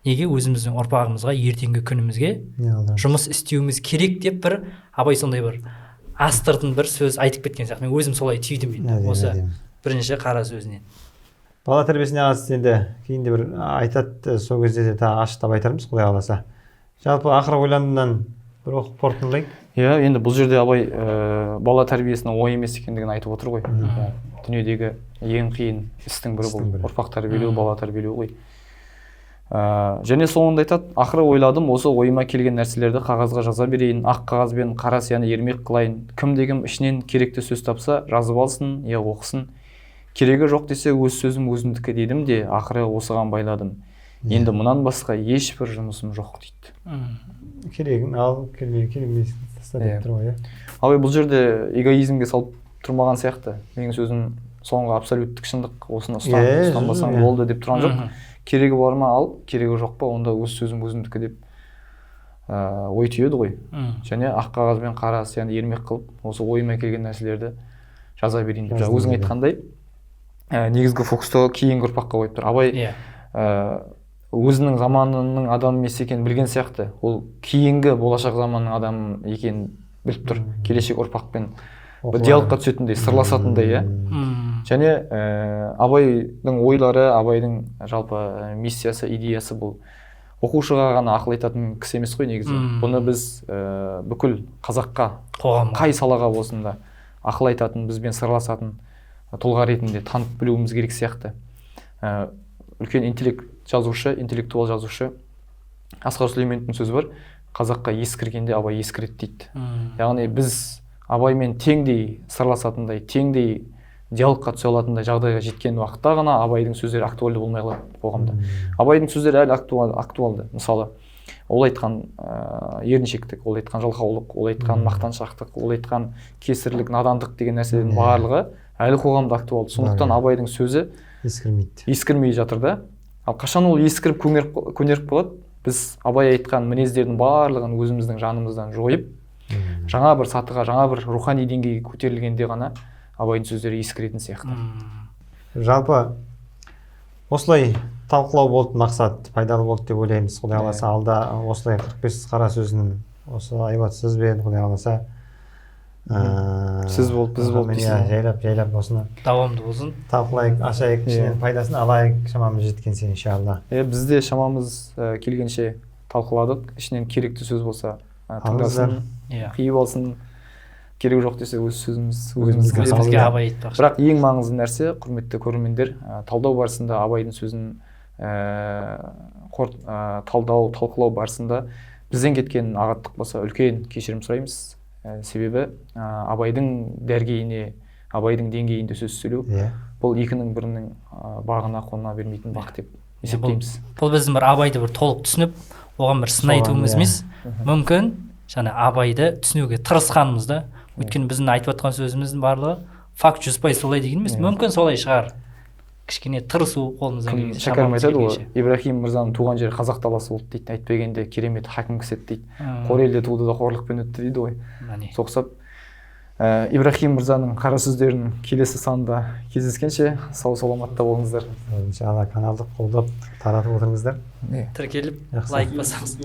S3: неге өзіміздің ұрпағымызға, ертеңгі күнімізге жұмыс істеуіміз керек деп бір абай сондай бір астыртын бір сөз айтып кеткен сияқты. Мен өзім солай түйдім енді осы бірінші қара сөзінен.
S2: Бала тәрбиесіне қатысты енді кейінде бір айтады, сол кезде де тағы ашықтап айтармыз, Құдай қаласа. Жалпы ақыры ойландымнан бір оқып қорытындылайық.
S1: Иә, енді бұл жерде абай бала тәрбиесінің ой емес екендігін айтып отыр ғой. Дүниедегі ең қиын істің бірі бұл ұрпақ тәрбиелеу, бала тәрбиелеу ғой. Және соңында айтады, ақыры ойладым, осы ойыма келген нәрселерді қағазға жаза берейін, ақ қағаз бен қара сияны ермек қылайын. Кім-дегім ішінен керекті сөз тапса, жазып алсын, оқысын. Керегі жоқ десе, өз сөзім өзімдікі дедім де, ақыры осыған байладым. Енді мұнан басқа ешбір жұмысым жоқ дейді.
S2: Керегін ал, келмейсің тастап деп тұр ғой.
S1: Абай бұл жерде эгоизмге салып тұрмаған сияқты. Менің сөзім соңғы абсолюттік шындық, осыны ұстанбасаң болды деп тұрған жоқ. Керегі бар ма ал, керегі жоқ па, онда өз сөзім өзімдікі деп ой түйеді ғой. Және ақ қағаз бен қара сияны ермек қылып, осы ойыма келген нәрселерді жаза берейін деп. Өзің айтқандай, негізгі фокусты кейінгі ұрпаққа қойып тұр. Абай өзінің заманының адамы емес екенін білген сияқты. Ол кейінгі болашақ заманның адамы екенін біліп тұр. Келешек ұрпақпен бір диалогқа түсетіндей, сырласатындай, Және абайдың ойлары, абайдың жалпы миссиясы, идеясы бұл оқушыға ғана ақыл айтатын кісі емес қой негізі. Бұны біз бүкіл қазаққа, қай салаға болсын да ақыл айтатын, бізбен сырласатын тұлға ретінде танып білуіміз керек сияқты. Үлкен интеллектуал жазушы Асқар Сүлейменовтің сөзі бар. Қазаққа ескіргенде абай ескіреді дейді. Яғни біз абаймен теңдей сырласатындай, теңдей диалогқа түсе алатындай жағдайға жеткен уақытта ғана абайдың сөздері актуальды болмай қалады қоғамда. Абайдың сөздері әлі актуалды. Мысалы, ол айтқан еріншектік, ол айтқан жалқаулық, ол айтқан мақтаншақтық, ол айтқан кесірлік, надандық деген нәрселердің барлығы әлі қоғамда актуалды. Сондықтан абайдың сөзі ескірмей жатыр да. Ал қашан ол ескіріп көнеріп қалады, біз абай айтқан мінездердің барлығын өзіміздің жанымыздан жойып, жаңа бір сатыға, жаңа бір рухани деңгейге көтерілгенде ғана абайдың сөздері ескіретін сияқты.
S2: Жалпы осылай талқылау болды, мақсат пайдалы болды деп ойлаймыз. Құдай қаласа алда осылай 45 қара сөзін осы айбат сөзбен Құдай қаласа
S1: сіз болып, біз болып дейсіз.
S2: Жайлап осыны
S3: давамды болсын.
S2: Талқылайық, ашайық, ішінен пайдасын алайық, шамамыз жеткенше иншалла.
S1: Бізде шамамыз келгенше талқыладық. Ішінен керекті сөз болса тыңдасын, қиып алсын. Керегі жоқ десе өз сөзіміз өзімізге
S3: абай айтпақшы.
S1: Бірақ ең маңызды нәрсе, құрметті көрермендер, талдау барысында абайдың сөзін талқылау барысында бізден кеткен ағаттық болса үлкен кешірім сұраймыз. Себебі абайдың дәргейіне, абайдың деңгейінде сөз сөйлеу, бұл екінің бірінің бағына қона бермейтін бақ деп есептейміз.
S3: Бұл біздің бір абайды бір толық түсініп, оған бір сын айтуымыз емес, мүмкін жаңа абайды түсінуге тырысқанымыз да. Өйткені біздің айтып жатқан сөзіміздің барлығы факт 100% солай деген емес, мүмкін солай шығар. Кішкене тырысу қолымыздан келгенше.
S1: Шәкәрім айтады ғой, Ибрахим мырзаның туған жері қазақ даласы болды дейді, айтпегенде керемет хакім кісі еді дейді. Қор елде туды да қорлықпен өтті дейді ғой. Соқсап, Ибрахим мырзаның қара сөздерін келесі санда кездескенше сау саламатта болыңыздар.
S2: Иншалла каналды қолдап таратып отырыңыздар.
S3: Тіркеліп лайк басамыз.